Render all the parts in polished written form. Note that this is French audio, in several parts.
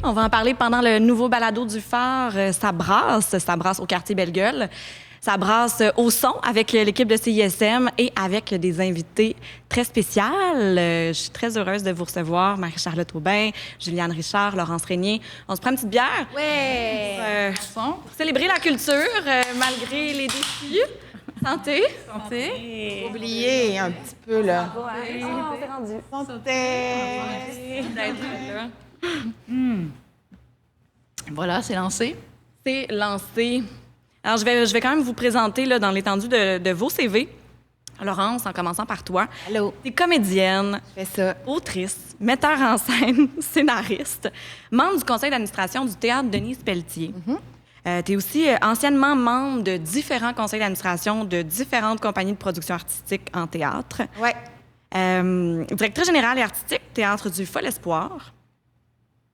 On va en parler pendant le nouveau balado du phare. Ça brasse au quartier Belle-Gueule. Ça brasse au son avec l'équipe de CISM et avec des invités très spéciales. Je suis très heureuse de vous recevoir, Marie-Charlotte Aubin, Juliane Richard, Laurence Régnier. On se prend une petite bière? Ouais! Pour célébrer la culture, malgré les défis. Santé! Santé! Oublié un petit peu, là. On s'est rendu. Santé! D'être là. Voilà, c'est lancé. C'est lancé. Alors, je vais quand même vous présenter là, dans l'étendue de vos CV. Laurence, en commençant par toi. Allô? Tu es comédienne, Je fais ça. autrice, metteur en scène, scénariste, membre du conseil d'administration du Théâtre Denise Pelletier. Tu es aussi anciennement membre de différents conseils d'administration de différentes compagnies de production artistique en théâtre. Ouais. Directrice générale et artistique, Théâtre du Fol Espoir.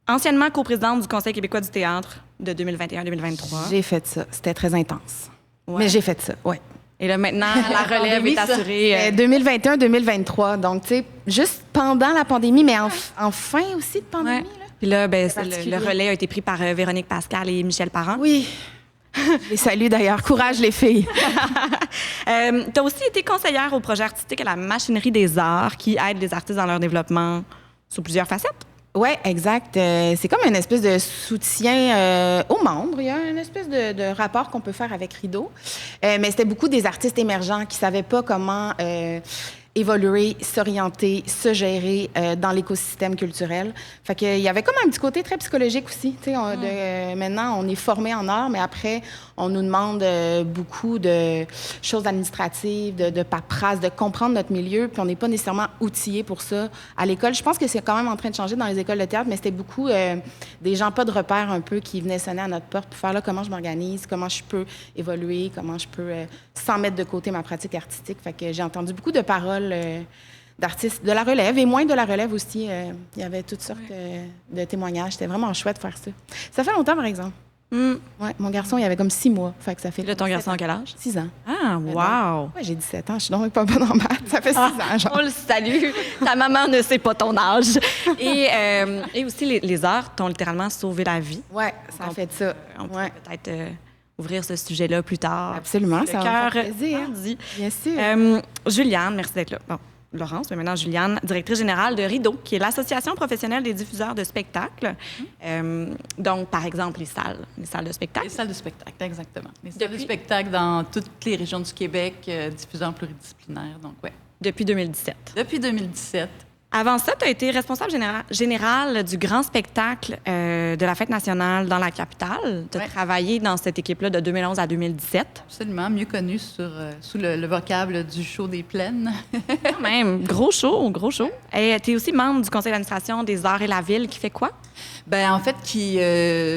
Anciennement coprésidente du Conseil québécois du théâtre de 2021-2023. J'ai fait ça. C'était très intense. Ouais. Mais j'ai fait ça, ouais. Et là, maintenant, la relève est assurée. 2021-2023. Donc, tu sais, juste pendant la pandémie, mais en fin aussi de pandémie, Ouais. là. Puis là, ben, C'est le particulier. relais a été pris par Véronique Pascal et Michel Parent. Oui. Je les salue d'ailleurs. Courage, les filles. Tu as aussi été conseillère au projet artistique à la Machinerie des Arts qui aide les artistes dans leur développement sous plusieurs facettes. Oui, exact. C'est comme une espèce de soutien aux membres. Il y a une espèce de rapport qu'on peut faire avec Rideau. Mais c'était beaucoup des artistes émergents qui ne savaient pas comment évoluer, s'orienter, se gérer dans l'écosystème culturel. Fait qu'il y avait comme un petit côté très psychologique aussi. Tu sais, maintenant, on est formé en art, mais après, on nous demande beaucoup de choses administratives, de paperasse, de comprendre notre milieu, puis on n'est pas nécessairement outillé pour ça à l'école. Je pense que c'est quand même en train de changer dans les écoles de théâtre, mais c'était beaucoup des gens pas de repères un peu qui venaient sonner à notre porte pour faire là comment je m'organise, comment je peux évoluer, comment je peux sans mettre de côté ma pratique artistique. Fait que j'ai entendu beaucoup de paroles d'artistes de la relève et moins de la relève aussi. Il y avait toutes sortes de témoignages. C'était vraiment chouette de faire ça. Ça fait longtemps, par exemple. Ouais, mon garçon, il avait comme 6 mois. Fait que ça fait Là, ton garçon a quel âge? 6 ans. Ah, wow! Ouais, j'ai 17 ans. Je suis donc pas bonne en maths. Ça fait 6 ans, genre. On le salue. Ta maman ne sait pas ton âge. Et aussi, les arts t'ont littéralement sauvé la vie. Ouais, ça a fait ça. On peut Ouais. peut-être ouvrir ce sujet-là plus tard. Absolument, Le ça va me cœur faire plaisir. ardi. Bien sûr. Juliane, merci d'être là. Bon, Laurence, mais maintenant Juliane, directrice générale de Rideau, qui est l'Association professionnelle des diffuseurs de spectacles. Donc, par exemple, les salles de spectacle. Les salles de spectacle, exactement. Les salles de spectacle dans toutes les régions du Québec, diffuseurs pluridisciplinaires, donc ouais. Depuis 2017. Depuis 2017. Avant ça, tu as été responsable général du grand spectacle de la Fête nationale dans la capitale. Tu as Ouais. travaillé dans cette équipe-là de 2011 à 2017. Absolument, mieux connu sous le vocable du show des plaines. Quand même, gros show, gros show. Et tu es aussi membre du conseil d'administration des Arts et la Ville, qui fait quoi? Ben en fait, qui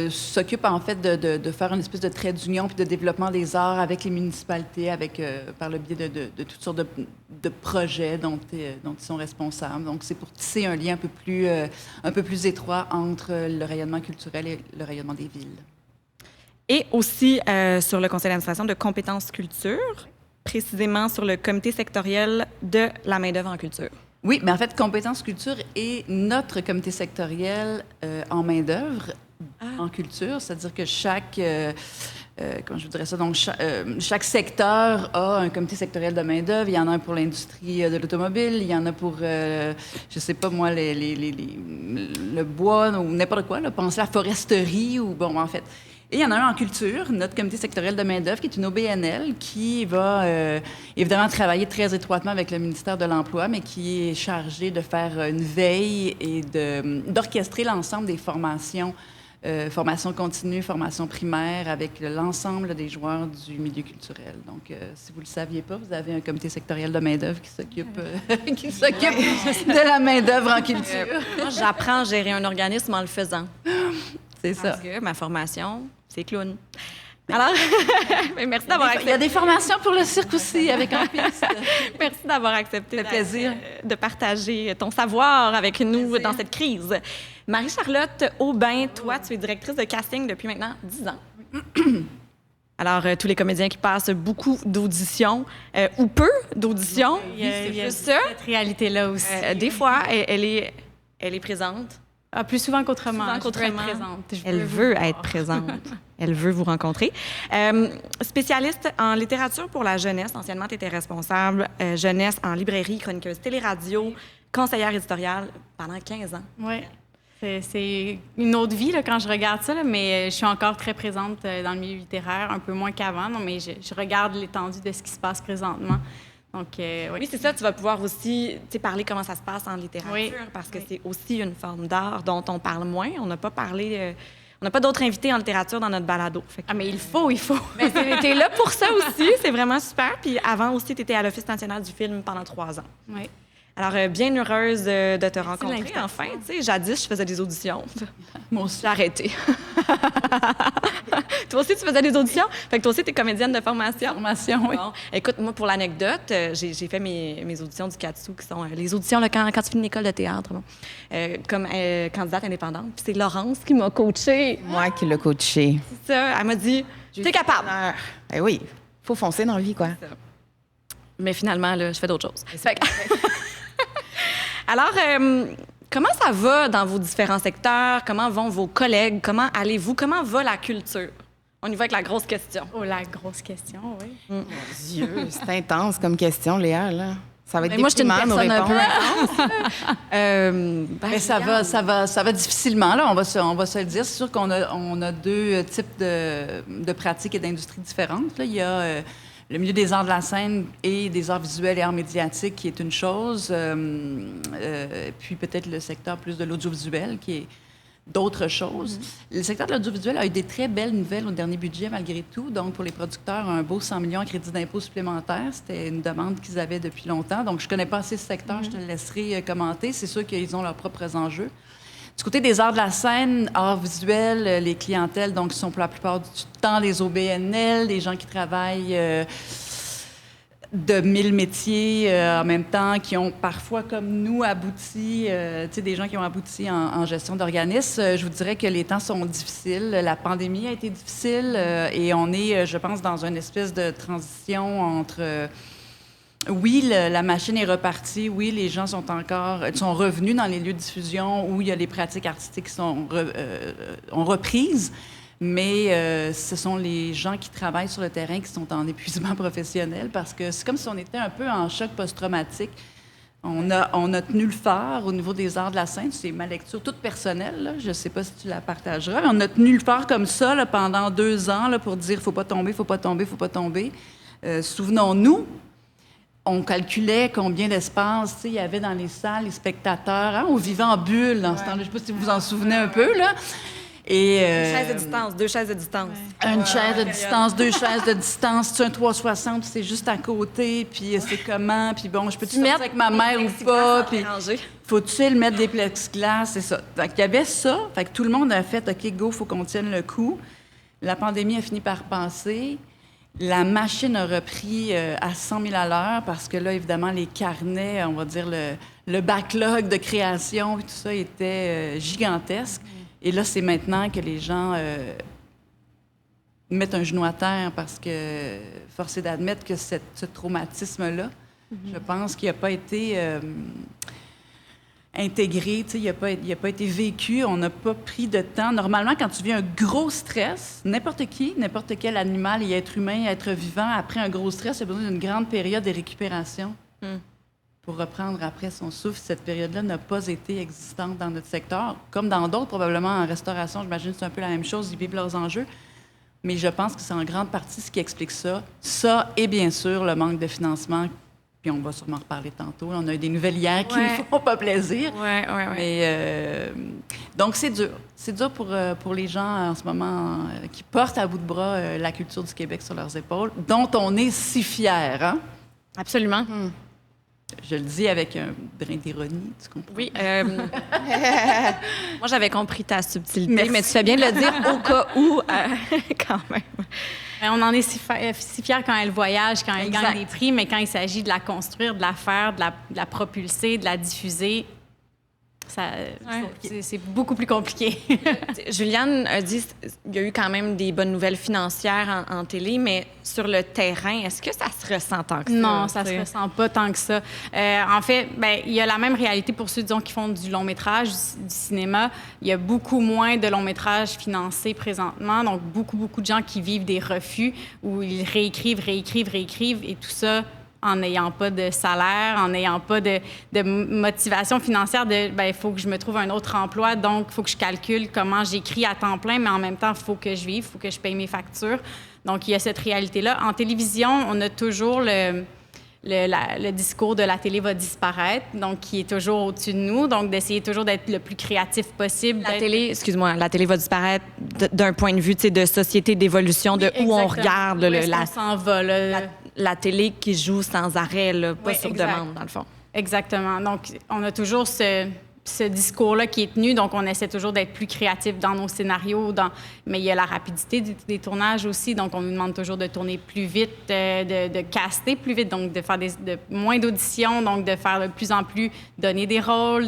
s'occupe en fait de faire une espèce de trait d'union puis de développement des arts avec les municipalités, avec par le biais de toutes sortes de projets dont ils sont responsables. Donc c'est pour tisser un lien un peu plus étroit entre le rayonnement culturel et le rayonnement des villes. Et aussi sur le conseil d'administration de compétences culture, précisément sur le comité sectoriel de la main-d'œuvre en culture. Oui, mais en fait, Compétences Culture est notre comité sectoriel en main-d'œuvre en culture, c'est-à-dire que comment je vous dirais ça, donc chaque secteur a un comité sectoriel de main-d'œuvre. Il y en a un pour l'industrie de l'automobile, il y en a pour, je sais pas moi, le bois ou n'importe quoi, là, pensez à la foresterie ou bon, en fait. Et il y en a un en culture, notre comité sectoriel de main-d'œuvre, qui est une OBNL, qui va évidemment travailler très étroitement avec le ministère de l'Emploi, mais qui est chargé de faire une veille et d'orchestrer l'ensemble des formations, formation continue, formation primaire, avec l'ensemble des joueurs du milieu culturel. Donc, si vous ne le saviez pas, vous avez un comité sectoriel de main-d'œuvre qui s'occupe de la main-d'œuvre en culture. Moi, j'apprends à gérer un organisme en le faisant. C'est ça. Parce que ma formation, c'est clown. Alors, merci d'avoir Il y a accepté. des formations pour le cirque aussi, avec en piste. Merci d'avoir accepté Ça fait plaisir. de partager ton savoir avec nous Plaisir. dans cette crise. Marie-Charlotte Aubin, toi, tu es directrice de casting depuis maintenant 10 ans. Alors, tous les comédiens qui passent beaucoup d'auditions ou peu d'auditions, Il y a juste ça. cette réalité-là aussi. Des fois, elle est présente. Ah, plus souvent qu'autrement. Souvent Je veux qu'autrement. être présente. Elle veut être présente. Elle veut vous rencontrer. Spécialiste en littérature pour la jeunesse. Anciennement, tu étais responsable jeunesse en librairie, chroniqueuse télé-radio, conseillère éditoriale pendant 15 ans. Oui. C'est une autre vie là, quand je regarde ça, là, mais je suis encore très présente dans le milieu littéraire, un peu moins qu'avant, non, mais je regarde l'étendue de ce qui se passe présentement. Donc, oui, c'est ça. Tu vas pouvoir aussi parler comment ça se passe en littérature, parce que c'est aussi une forme d'art dont on parle moins. On n'a pas parlé... on n'a pas d'autres invités en littérature dans notre balado. Ah, mais il faut. Mais t'es là pour ça aussi. C'est vraiment super. Puis avant aussi, tu étais à l'Office national du film pendant 3 ans. Oui. Alors, bien heureuse de te rencontrer l'invitation. enfin. Tu sais, jadis, je faisais des auditions. Moi aussi. J'ai arrêté. Toi aussi, tu faisais des auditions? Fait que toi aussi, tu es comédienne de formation. Formation, oui. Bon. Écoute, moi, pour l'anecdote, j'ai fait mes auditions du CATSU, qui sont les auditions là, quand tu finis une école de théâtre, bon, comme candidate indépendante. Puis c'est Laurence qui m'a coachée. Moi qui l'ai coaché. C'est ça. Elle m'a dit, t'es capable. Ben oui, faut foncer dans la vie, quoi. Mais finalement, là, je fais d'autres choses. Fait que- Alors, comment ça va dans vos différents secteurs? Comment vont vos collègues? Comment allez-vous? Comment va la culture? On y va avec la grosse question. Oh, la grosse question, oui. Mon Dieu, c'est intense comme question, Léa, là. Ça va être Mais moi, je suis une déprimant, nos personne un réponses. peu Mais ça va difficilement, là, on va se le dire. C'est sûr qu'on a 2 types de pratiques et d'industries différentes. Là. Il y a le milieu des arts de la scène et des arts visuels et arts médiatiques, qui est une chose, puis peut-être le secteur plus de l'audiovisuel, qui est d'autres choses. Le secteur de l'audiovisuel a eu des très belles nouvelles au dernier budget, malgré tout. Donc, pour les producteurs, un beau 100 millions en crédit d'impôt supplémentaire. C'était une demande qu'ils avaient depuis longtemps. Donc, je ne connais pas assez ce secteur, je te le laisserai commenter. C'est sûr qu'ils ont leurs propres enjeux. Du côté des arts de la scène, arts visuels, les clientèles, donc, sont pour la plupart du temps les OBNL, des gens qui travaillent de 1000 métiers en même temps, qui ont parfois, comme nous, abouti, tu sais, des gens qui ont abouti en gestion d'organismes. Je vous dirais que les temps sont difficiles. La pandémie a été difficile et on est, je pense, dans une espèce de transition entre... oui, la machine est repartie. Oui, les gens sont revenus dans les lieux de diffusion où il y a les pratiques artistiques qui ont reprises. Mais ce sont les gens qui travaillent sur le terrain qui sont en épuisement professionnel parce que c'est comme si on était un peu en choc post-traumatique. On a tenu le phare au niveau des arts de la scène. C'est ma lecture toute personnelle, là. Je ne sais pas si tu la partageras. Mais on a tenu le phare comme ça là, pendant 2 ans là, pour dire « faut pas tomber, faut pas tomber, faut pas tomber ». Souvenons-nous, on calculait combien d'espace il y avait dans les salles, les spectateurs. Hein? On vivait en bulle dans ce temps-là. Je ne sais pas si vous vous en souvenez un peu, là. Et, 2 chaises de distance. Une chaise de distance, 2 chaises de distance. C'est un 360, puis c'est juste à côté, puis c'est comment, puis bon, je peux-tu sortir avec ma mère ou pas, puis faut-tu mettre des plexiglas, c'est ça. Donc, il y avait ça, fait que tout le monde a fait « OK, go, faut qu'on tienne le coup ». La pandémie a fini par passer. La machine a repris à 100 000 à l'heure parce que là, évidemment, les carnets, on va dire le backlog de création et tout ça était gigantesque. Et là, c'est maintenant que les gens mettent un genou à terre parce que, force est d'admettre que ce traumatisme-là, je pense qu'il n'a pas été intégré, il n'a pas été vécu, on n'a pas pris de temps. Normalement, quand tu vis un gros stress, n'importe quel animal et être humain, être vivant, après un gros stress, il a besoin d'une grande période de récupération. Pour reprendre après son souffle. Cette période-là n'a pas été existante dans notre secteur. Comme dans d'autres, probablement en restauration, j'imagine que c'est un peu la même chose, ils vivent leurs enjeux. Mais je pense que c'est en grande partie ce qui explique ça. Ça et bien sûr le manque de financement, puis on va sûrement reparler tantôt. On a eu des nouvelles hier qui ne font pas plaisir. Ouais. Mais, donc c'est dur. C'est dur pour les gens en ce moment qui portent à bout de bras la culture du Québec sur leurs épaules, dont on est si fiers. Hein? Absolument. Je le dis avec un brin d'ironie, tu comprends? Oui. Moi, j'avais compris ta subtilité, Merci. mais tu fais bien de le dire au cas où, quand même. On en est si fiers quand elle voyage, quand elle Exact. gagne des prix, mais quand il s'agit de la construire, de la faire, de la propulser, de la diffuser, C'est beaucoup plus compliqué. Juliane a dit qu'il y a eu quand même des bonnes nouvelles financières en télé, mais sur le terrain, est-ce que ça se ressent tant que ça? Non, ça se ressent pas tant que ça. En fait, il y a la même réalité pour ceux, disons, qui font du long métrage, du cinéma. Il y a beaucoup moins de longs métrages financés présentement, donc beaucoup de gens qui vivent des refus où ils réécrivent, et tout ça en n'ayant pas de salaire, en n'ayant pas de motivation financière il faut que je me trouve un autre emploi, donc il faut que je calcule comment j'écris à temps plein, mais en même temps, il faut que je vive, il faut que je paye mes factures. Donc, il y a cette réalité-là. En télévision, on a toujours le discours de la télé va disparaître, donc qui est toujours au-dessus de nous, donc d'essayer toujours d'être le plus créatif possible. La télé va disparaître d'un point de vue de société, d'évolution, de où on regarde. On s'en va, la télé qui joue sans arrêt, là, pas sur demande, dans le fond. Exactement. Donc, on a toujours ce discours-là qui est tenu, donc on essaie toujours d'être plus créatif dans nos scénarios, mais il y a la rapidité des tournages aussi, donc on nous demande toujours de tourner plus vite, de caster plus vite, donc de faire moins d'auditions, donc de faire de plus en plus, donner des rôles.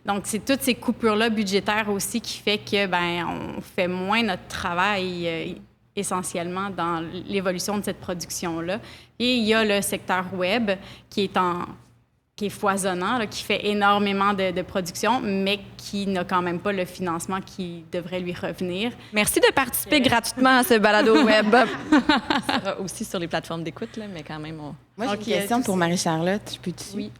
Donc, c'est toutes ces coupures-là budgétaires aussi qui fait que, on fait moins notre travail essentiellement dans l'évolution de cette production-là. Et il y a le secteur web qui est foisonnant, là, qui fait énormément de production, mais qui n'a quand même pas le financement qui devrait lui revenir. Merci de participer gratuitement à ce balado web. Ça sera aussi sur les plateformes d'écoute, là, mais quand même... Moi, j'ai une question pour Marie-Charlotte. Je peux-tu? Oui.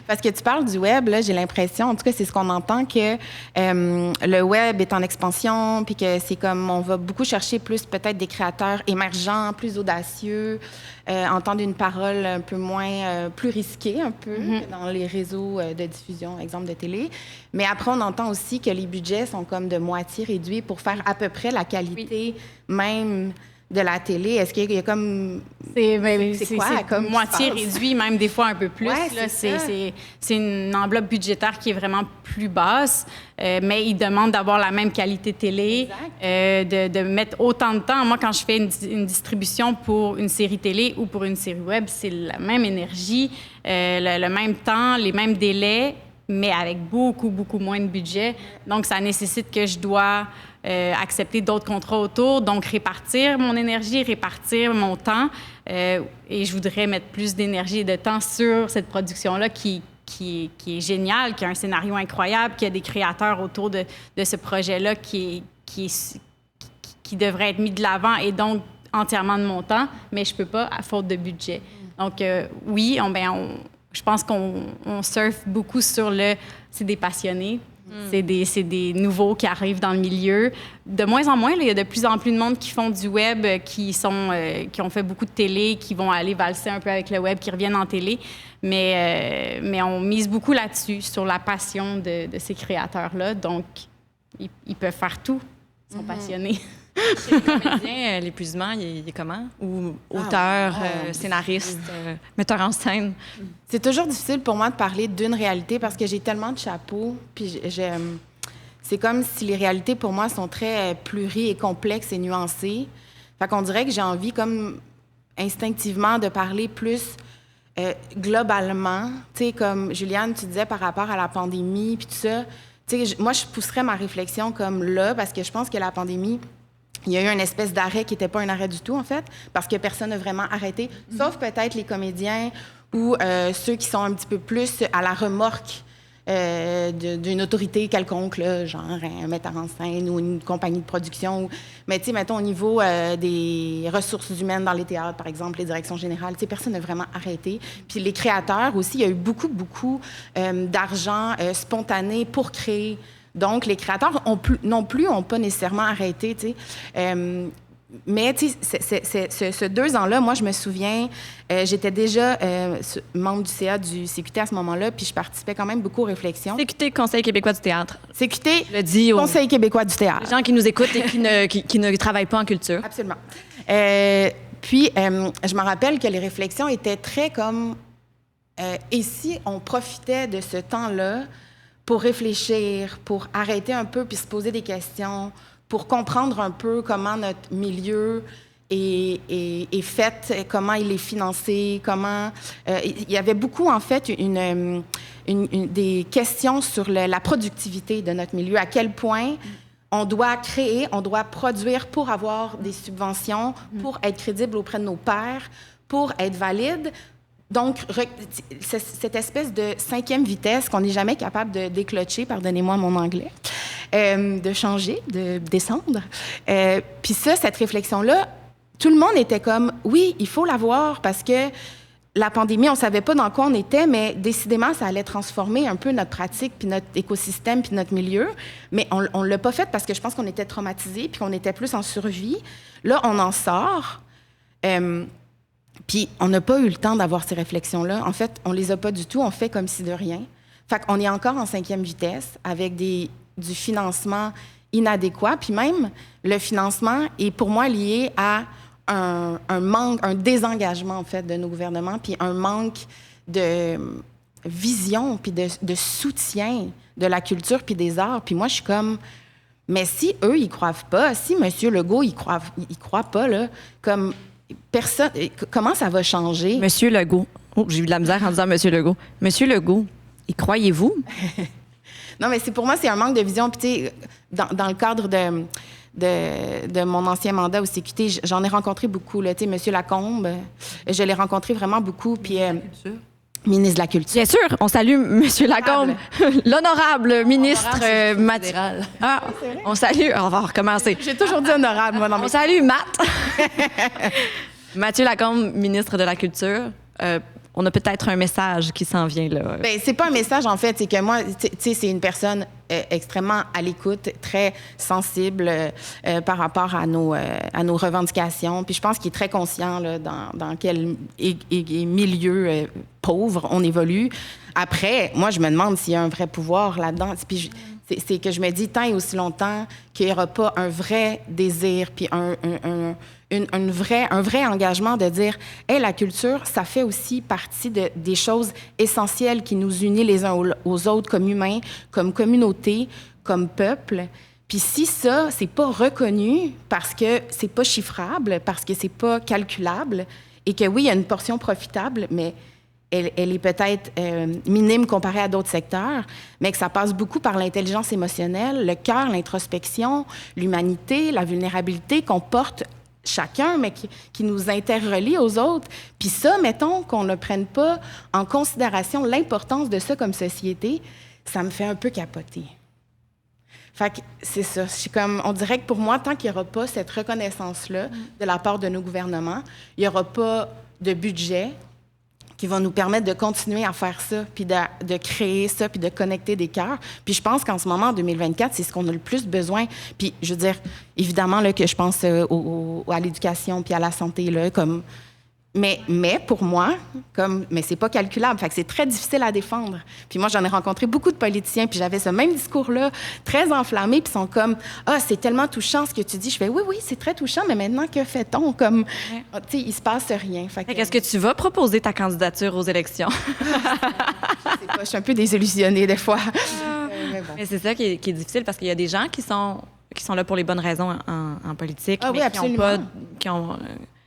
Parce que tu parles du web, là, j'ai l'impression, en tout cas, c'est ce qu'on entend, que le web est en expansion, puis que c'est comme, on va beaucoup chercher plus peut-être des créateurs émergents, plus audacieux, entendre une parole un peu moins, plus risquée un peu que dans les réseaux de diffusion, exemple de télé. Mais après, on entend aussi que les budgets sont comme de moitié réduits pour faire à peu près la qualité même de la télé. Est-ce qu'il y a comme... C'est quoi, comme moitié réduit, même des fois un peu plus. Ouais, là, c'est une enveloppe budgétaire qui est vraiment plus basse, mais il demande d'avoir la même qualité télé, de mettre autant de temps. Moi, quand je fais une distribution pour une série télé ou pour une série web, c'est la même énergie, le même temps, les mêmes délais, mais avec beaucoup moins de budget. Donc, ça nécessite que je dois accepter d'autres contrats autour, donc répartir mon énergie, répartir mon temps. Et je voudrais mettre plus d'énergie et de temps sur cette production-là qui est géniale, qui a un scénario incroyable, qui a des créateurs autour de ce projet-là qui devrait être mis de l'avant et donc entièrement de mon temps, mais je peux pas à faute de budget. Donc, oui, je pense qu'on surfe beaucoup sur c'est des passionnés. C'est des nouveaux qui arrivent dans le milieu. De moins en moins, il y a de plus en plus de monde qui font du web, qui ont fait beaucoup de télé, qui vont aller valser un peu avec le web, qui reviennent en télé. Mais on mise beaucoup là-dessus, sur la passion de ces créateurs-là. Donc, ils peuvent faire tout. Ils sont passionnés. Chez les comédiens, l'épuisement, il est comment? Ou auteur, scénariste, metteur en scène? C'est toujours difficile pour moi de parler d'une réalité parce que j'ai tellement de chapeaux. Puis c'est comme si les réalités, pour moi, sont très pluri et complexes et nuancées. Fait qu'on dirait que j'ai envie, comme instinctivement, de parler plus globalement. Tu sais, comme Juliane, tu disais par rapport à la pandémie, puis tout ça. Tu sais, moi, je pousserais ma réflexion comme là parce que je pense que la pandémie... Il y a eu une espèce d'arrêt qui n'était pas un arrêt du tout, en fait, parce que personne n'a vraiment arrêté, sauf peut-être les comédiens ou ceux qui sont un petit peu plus à la remorque d'une autorité quelconque, là, genre un metteur en scène ou une compagnie de production. Mais tu sais, mettons, au niveau des ressources humaines dans les théâtres, par exemple, les directions générales, tu sais, personne n'a vraiment arrêté. Puis les créateurs aussi, il y a eu beaucoup d'argent spontané pour créer. Donc, les créateurs non plus n'ont pas nécessairement arrêté, tu sais. Mais, tu sais, ce 2 ans-là, moi, je me souviens, j'étais déjà membre du CA du CQT à ce moment-là, puis je participais quand même beaucoup aux réflexions. CQT, Conseil québécois du théâtre. CQT, le dit Conseil québécois du théâtre. Les gens qui nous écoutent et qui ne travaillent pas en culture. Absolument. Puis, je me rappelle que les réflexions étaient très comme... et si on profitait de ce temps-là pour réfléchir, pour arrêter un peu puis se poser des questions, pour comprendre un peu comment notre milieu est fait, comment il est financé, comment... il y avait beaucoup, en fait, des questions sur la productivité de notre milieu, à quel point on doit créer, on doit produire pour avoir des subventions, pour être crédible auprès de nos pairs, pour être valide. Donc, cette espèce de 5e vitesse qu'on n'est jamais capable de déclocher, pardonnez-moi mon anglais, de changer, de descendre. Puis ça, cette réflexion-là, tout le monde était comme, oui, il faut l'avoir parce que la pandémie, on ne savait pas dans quoi on était, mais décidément, ça allait transformer un peu notre pratique, puis notre écosystème, puis notre milieu. Mais on ne l'a pas fait parce que je pense qu'on était traumatisés, puis qu'on était plus en survie. Là, on en sort. Puis on n'a pas eu le temps d'avoir ces réflexions-là. En fait, on les a pas du tout. On fait comme si de rien. Fait qu'on est encore en 5e vitesse avec du financement inadéquat. Puis même, le financement est pour moi lié à un manque, un désengagement, en fait, de nos gouvernements, puis un manque de vision, puis de soutien de la culture, puis des arts. Puis moi, je suis comme... Mais si eux, ils croient pas, si M. Legault, il croit pas, là, comme... Personne, comment ça va changer? Monsieur Legault. Oh, j'ai eu de la misère en disant Monsieur Legault. Monsieur Legault, y croyez-vous? Non, mais pour moi, c'est un manque de vision. Puis, tu sais, dans le cadre de mon ancien mandat au CQT, j'en ai rencontré beaucoup. Tu sais, Monsieur Lacombe, je l'ai rencontré vraiment beaucoup. Puis, ministre de la Culture. Bien sûr, on salue Monsieur Lacombe, l'honorable ministre Mathieu. Ah, on salue. On va recommencer. J'ai toujours dit honorable, moi, dans mes... On salue Matt. Mathieu Lacombe, ministre de la Culture. On a peut-être un message qui s'en vient, là. Bien, c'est pas un message, en fait. C'est que moi, tu sais, c'est une personne extrêmement à l'écoute, très sensible par rapport à nos revendications. Puis je pense qu'il est très conscient là, dans quel milieu pauvre on évolue. Après, moi, je me demande s'il y a un vrai pouvoir là-dedans. Puis c'est que je me dis, tant et aussi longtemps qu'il n'y aura pas un vrai désir, puis un vrai engagement de dire, hey, la culture, ça fait aussi partie des choses essentielles qui nous unissent les uns aux autres comme humains, comme communauté, comme peuple. Puis si ça, c'est pas reconnu parce que c'est pas chiffrable, parce que c'est pas calculable, et que oui, il y a une portion profitable, mais elle est peut-être minime comparée à d'autres secteurs, mais que ça passe beaucoup par l'intelligence émotionnelle, le cœur, l'introspection, l'humanité, la vulnérabilité qu'on porte chacun, mais qui nous interrelie aux autres. Puis ça, mettons qu'on ne prenne pas en considération l'importance de ça comme société, ça me fait un peu capoter. Fait que c'est ça. On dirait que pour moi, tant qu'il n'y aura pas cette reconnaissance-là de la part de nos gouvernements, il n'y aura pas de budget qui va nous permettre de continuer à faire ça, puis de créer ça, puis de connecter des cœurs. Puis je pense qu'en ce moment, en 2024, c'est ce qu'on a le plus besoin. Puis je veux dire, évidemment, là, que je pense à l'éducation puis à la santé, là, comme... Mais pour moi, mais c'est pas calculable. Fait que c'est très difficile à défendre. Puis moi, j'en ai rencontré beaucoup de politiciens, puis j'avais ce même discours-là, très enflammé, puis ils sont comme, c'est tellement touchant ce que tu dis. Je fais, oui, c'est très touchant, mais maintenant, que fait-on? Comme, tu sais, il se passe rien. Fait que, est-ce que tu vas proposer ta candidature aux élections? Je sais pas, je suis un peu désillusionnée des fois. Mais c'est ça qui est difficile, parce qu'il y a des gens qui sont là pour les bonnes raisons en politique, mais oui, absolument.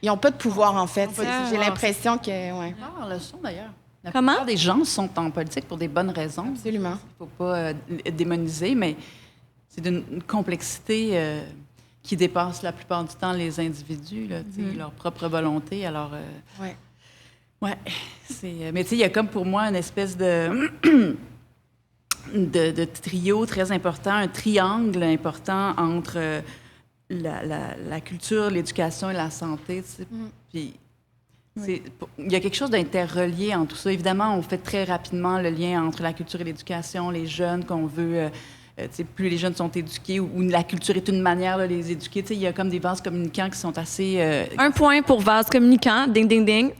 Ils n'ont pas de pouvoir, en fait. J'ai l'impression que... Ouais. Le son, d'ailleurs. La Comment? plupart des gens sont en politique pour des bonnes raisons. Absolument. Il ne faut pas démoniser, mais c'est d'une complexité qui dépasse la plupart du temps les individus, là, leur propre volonté. Alors, mais tu sais, il y a comme pour moi une espèce de trio très important, un triangle important entre... La culture, l'éducation et la santé, tu sais. Puis, il y a quelque chose d'interrelié en tout ça. Évidemment, on fait très rapidement le lien entre la culture et l'éducation, les jeunes qu'on veut... tu sais, plus les jeunes sont éduqués ou la culture est une manière de les éduquer. Tu sais, il y a comme des vases communicants qui sont assez... Un point pour vase communicant. Ding, ding, ding.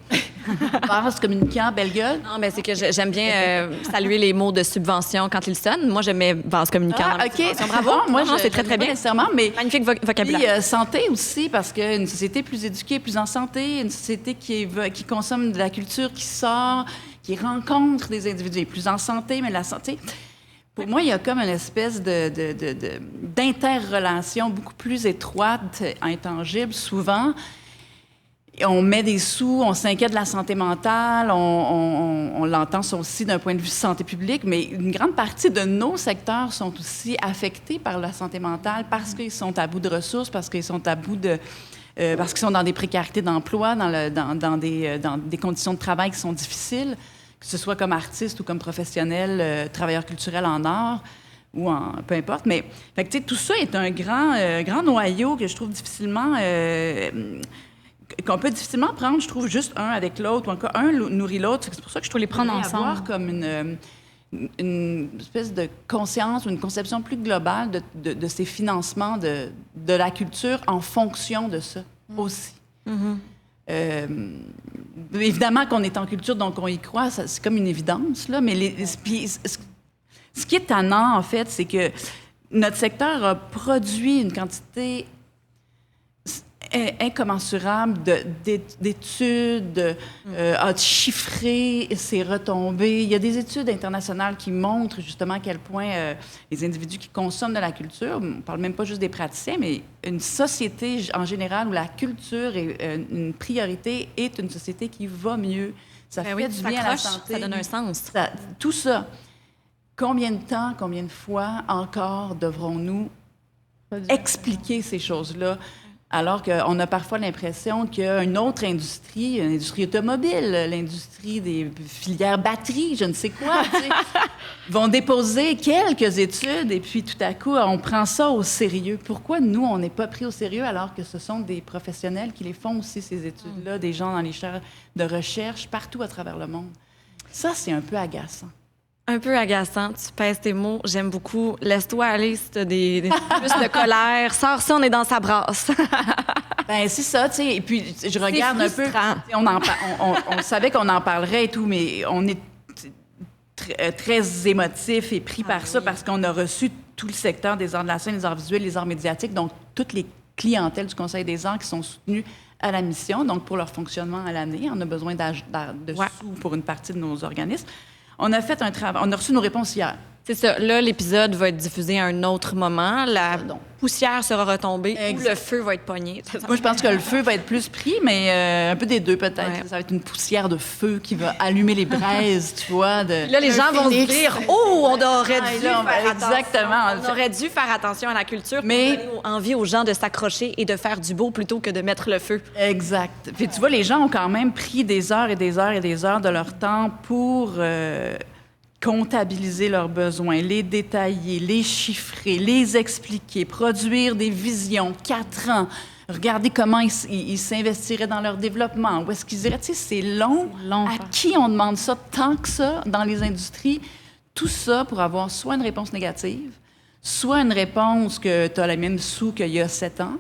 Vases communicants, belle gueule. Non, mais c'est que j'aime bien saluer les mots de subvention quand ils sonnent. Moi, j'aime mes vases communicants. OK. Bravo. Moi, c'est très, très bien. Nécessairement, mais magnifique vocabulaire. Puis, santé aussi, parce qu'une société plus éduquée, plus en santé, une société qui consomme de la culture, qui sort, qui rencontre des individus, plus en santé, mais la santé... Pour moi, il y a comme une espèce d'interrelation beaucoup plus étroite, intangible, souvent, on met des sous, on s'inquiète de la santé mentale, on l'entend ça aussi d'un point de vue santé publique, mais une grande partie de nos secteurs sont aussi affectés par la santé mentale parce qu'ils sont à bout de ressources, parce qu'ils sont à bout de... parce qu'ils sont dans des précarités d'emploi, dans des conditions de travail qui sont difficiles, que ce soit comme artiste ou comme professionnel, travailleur culturel en art ou peu importe. Mais fait que, tu sais, tout ça est un grand noyau que je trouve difficilement... qu'on peut difficilement prendre, je trouve, juste un avec l'autre, ou encore un nourrit l'autre. C'est pour ça que je trouve les prendre ensemble. Avoir comme une espèce de conscience ou une conception plus globale de ces financements de la culture en fonction de ça aussi. Évidemment qu'on est en culture, donc on y croit, c'est comme une évidence, là, mais ce qui est tannant, en fait, c'est que notre secteur a produit une quantité incommensurable d'études, a chiffré ses retombées. Il y a des études internationales qui montrent justement à quel point les individus qui consomment de la culture, on ne parle même pas juste des praticiens, mais une société en général où la culture est une priorité est une société qui va mieux. Ça fait du bien à la santé. Ça donne un sens. Tout ça. Combien de temps, combien de fois encore devrons-nous expliquer ces choses-là? Alors qu'on a parfois l'impression qu'il y a une autre industrie, une industrie automobile, l'industrie des filières batteries, je ne sais quoi, vont déposer quelques études et puis tout à coup, on prend ça au sérieux. Pourquoi nous, on n'est pas pris au sérieux alors que ce sont des professionnels qui les font aussi, ces études-là, des gens dans les chaires de recherche partout à travers le monde? Ça, c'est un peu agaçant. Un peu agaçant, tu pèses tes mots. J'aime beaucoup. Laisse-toi aller si t'as des plus de colère. Sors ça, on est dans sa brasse. Ben c'est ça, tu sais. Et puis, je regarde un peu... On savait qu'on en parlerait et tout, mais on est très émotif et pris par ça parce qu'on a reçu tout le secteur des arts de la scène, les arts visuels, les arts médiatiques, donc toutes les clientèles du Conseil des arts qui sont soutenues à la mission, donc pour leur fonctionnement à l'année. On a besoin de sous pour une partie de nos organismes. On a fait un travail. On a reçu nos réponses hier. C'est ça. Là, l'épisode va être diffusé à un autre moment. La poussière sera retombée ou le feu va être pogné. Moi, je pense que le feu va être plus pris, mais un peu des deux, peut-être. Ouais. Ça va être une poussière de feu qui va allumer les braises, tu vois. Là, les gens vont se dire « Oh, on aurait dû faire exactement. On aurait dû faire attention à la culture pour donner envie aux gens de s'accrocher et de faire du beau plutôt que de mettre le feu. » Exact. Puis tu vois, les gens ont quand même pris des heures et des heures et des heures de leur temps pour... comptabiliser leurs besoins, les détailler, les chiffrer, les expliquer, produire des visions, 4 ans, regarder comment ils s'investiraient dans leur développement, où est-ce qu'ils iraient. Tu sais, c'est long. À qui on demande ça tant que ça dans les industries? Tout ça pour avoir soit une réponse négative, soit une réponse que tu as la même sous qu'il y a 7 ans,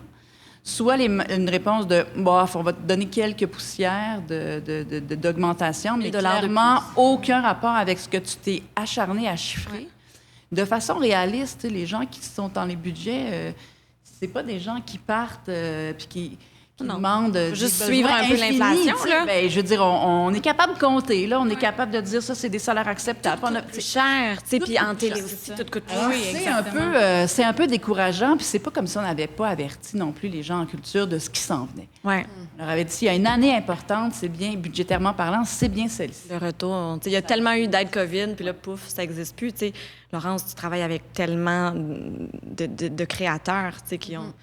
soit une réponse de « bof, on va te donner quelques poussières d'augmentation », mais clairement aucun rapport avec ce que tu t'es acharné à chiffrer. Ouais. De façon réaliste, les gens qui sont dans les budgets, c'est pas des gens qui partent puis qui demandent... juste suivre un peu l'inflation, là. Ben, je veux dire, on est capable de compter, là. On est capable de dire ça, c'est des salaires acceptables. Tout coûte cher, tu sais, puis en télé aussi, tout coûte cher. Oui, c'est un peu décourageant, puis c'est pas comme si on n'avait pas averti non plus les gens en culture de ce qui s'en venait. Ouais. On leur avait dit, s'il y a une année importante, c'est bien, budgétairement parlant, c'est bien celle-ci. Le retour, il y a tellement eu d'aide COVID, puis là, pouf, ça n'existe plus, tu sais. Laurence, tu travailles avec tellement de créateurs, tu sais, qui ont...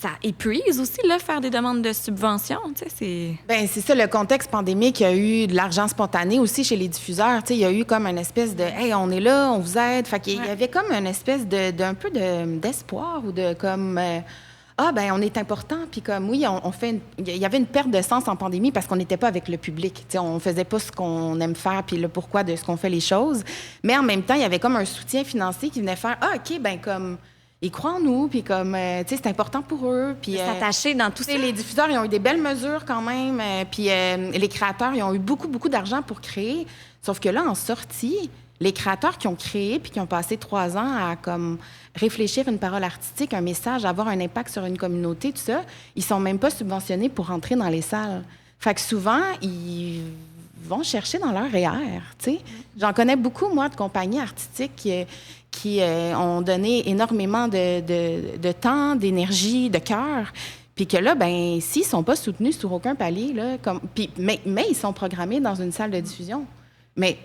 Ça épuise aussi, là, faire des demandes de subventions, tu sais, c'est... Bien, c'est ça, le contexte pandémique, il y a eu de l'argent spontané aussi chez les diffuseurs, tu sais, il y a eu comme une espèce de « Hey, on est là, on vous aide », fait qu'il y avait comme une espèce d'un peu d'espoir ou de comme... Ah, ben on est important, puis comme, oui, on fait... Il y avait une perte de sens en pandémie parce qu'on n'était pas avec le public, tu sais, on faisait pas ce qu'on aime faire, puis le pourquoi de ce qu'on fait les choses, mais en même temps, il y avait comme un soutien financier qui venait faire « Ah, OK, ben comme... » Ils croient en nous, puis comme, tu sais, c'est important pour eux. Puis s'attacher dans tout ça. Les diffuseurs, ils ont eu des belles mesures quand même. Puis les créateurs, ils ont eu beaucoup, beaucoup d'argent pour créer. Sauf que là, en sortie, les créateurs qui ont créé puis qui ont passé 3 ans à comme réfléchir une parole artistique, un message, avoir un impact sur une communauté, tout ça, ils sont même pas subventionnés pour rentrer dans les salles. Fait que souvent, ils vont chercher dans leur REER, tu sais. J'en connais beaucoup, moi, de compagnies artistiques qui ont donné énormément de temps, d'énergie, de cœur, Puis que là, ben s'ils sont pas soutenus sur aucun palier, là, mais ils sont programmés dans une salle de diffusion. Mais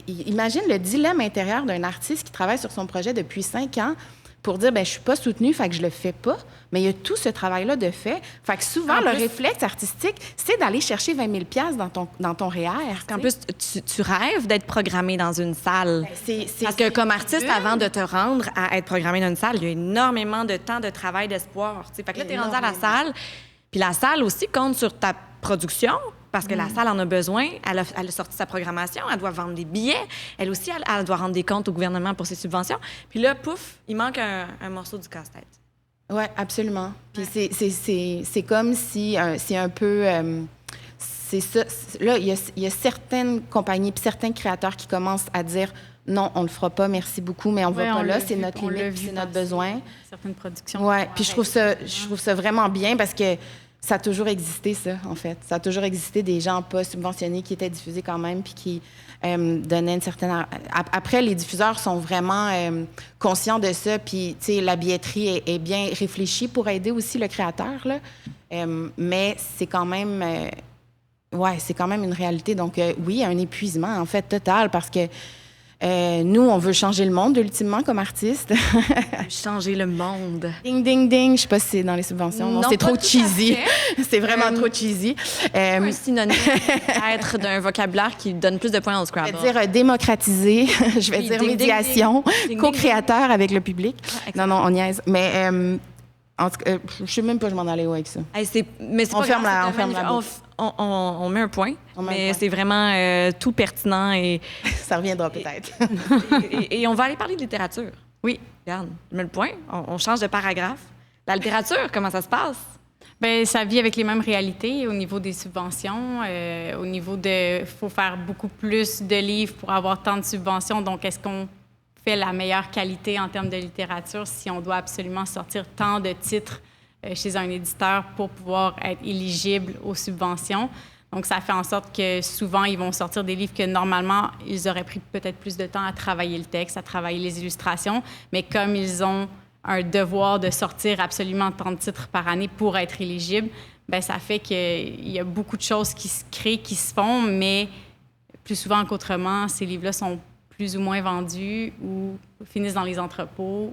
imagine le dilemme intérieur d'un artiste qui travaille sur son projet depuis 5 ans pour dire, ben je suis pas soutenu, fait que je le fais pas. Mais il y a tout ce travail-là de fait. Fait que souvent, le réflexe artistique, c'est d'aller chercher 20 000 $ dans ton REER. En plus, tu rêves d'être programmé dans une salle. Parce que comme artiste, avant de te rendre à être programmé dans une salle, il y a énormément de temps de travail, d'espoir. Fait que là, tu es rendu à la salle. Puis la salle aussi compte sur ta production, parce que la salle en a besoin. Elle a sorti sa programmation, elle doit vendre des billets. Elle aussi, elle doit rendre des comptes au gouvernement pour ses subventions. Puis là, pouf, il manque un morceau du casse-tête. Oui, absolument. Puis c'est comme si c'est un peu... c'est ça. Là, il y a certaines compagnies puis certains créateurs qui commencent à dire « Non, on le fera pas, merci beaucoup, mais on va pas là, c'est notre limite, c'est notre besoin. » Certaines productions. Oui, puis je trouve ça vraiment bien parce que ça a toujours existé, ça, en fait. Ça a toujours existé des gens pas subventionnés qui étaient diffusés quand même puis qui donnaient une certaine... Après, les diffuseurs sont vraiment conscients de ça, puis, tu sais, la billetterie est bien réfléchie pour aider aussi le créateur, là. Mais c'est quand même... c'est quand même une réalité. Donc, oui, il y a un épuisement, en fait, total, parce que nous, on veut changer le monde, ultimement, comme artiste. Changer le monde. Ding, ding, ding. Je sais pas si c'est dans les subventions. Non, c'est trop cheesy. C'est vraiment trop cheesy. Un synonyme être d'un vocabulaire qui donne plus de points au Scrabble. Je vais dire démocratiser. Je vais dire médiation, co-créateur avec le public. Non, on niaise. Mais en tout cas, je sais même pas je m'en allais où avec ça. Mais c'est on ferme la boucle. On met un point, mais c'est vraiment tout pertinent. Et ça reviendra peut-être. et on va aller parler de littérature. Oui, regarde, je mets le point. On change de paragraphe. La littérature, comment ça se passe? Bien, ça vit avec les mêmes réalités au niveau des subventions, au niveau de... Il faut faire beaucoup plus de livres pour avoir tant de subventions. Donc, est-ce qu'on fait la meilleure qualité en termes de littérature si on doit absolument sortir tant de titres chez un éditeur pour pouvoir être éligible aux subventions? Donc, ça fait en sorte que souvent, ils vont sortir des livres que normalement, ils auraient pris peut-être plus de temps à travailler le texte, à travailler les illustrations, mais comme ils ont un devoir de sortir absolument tant de titres par année pour être éligibles, bien, ça fait qu'il y a beaucoup de choses qui se créent, qui se font, mais plus souvent qu'autrement, ces livres-là sont plus ou moins vendus ou finissent dans les entrepôts.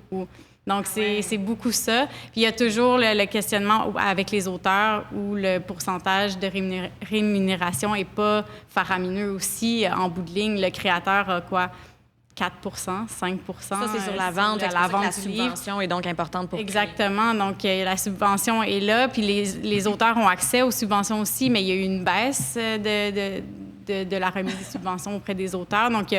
Donc, c'est beaucoup ça. Puis, il y a toujours le questionnement avec les auteurs où le pourcentage de rémunération n'est pas faramineux aussi. En bout de ligne, le créateur a quoi? 4 5 Ça, c'est sur la vente. La vente la subvention est donc importante pour... Exactement. Donc, la subvention est là. Puis, les auteurs ont accès aux subventions aussi, mais il y a eu une baisse de la remise des subventions auprès des auteurs. Donc,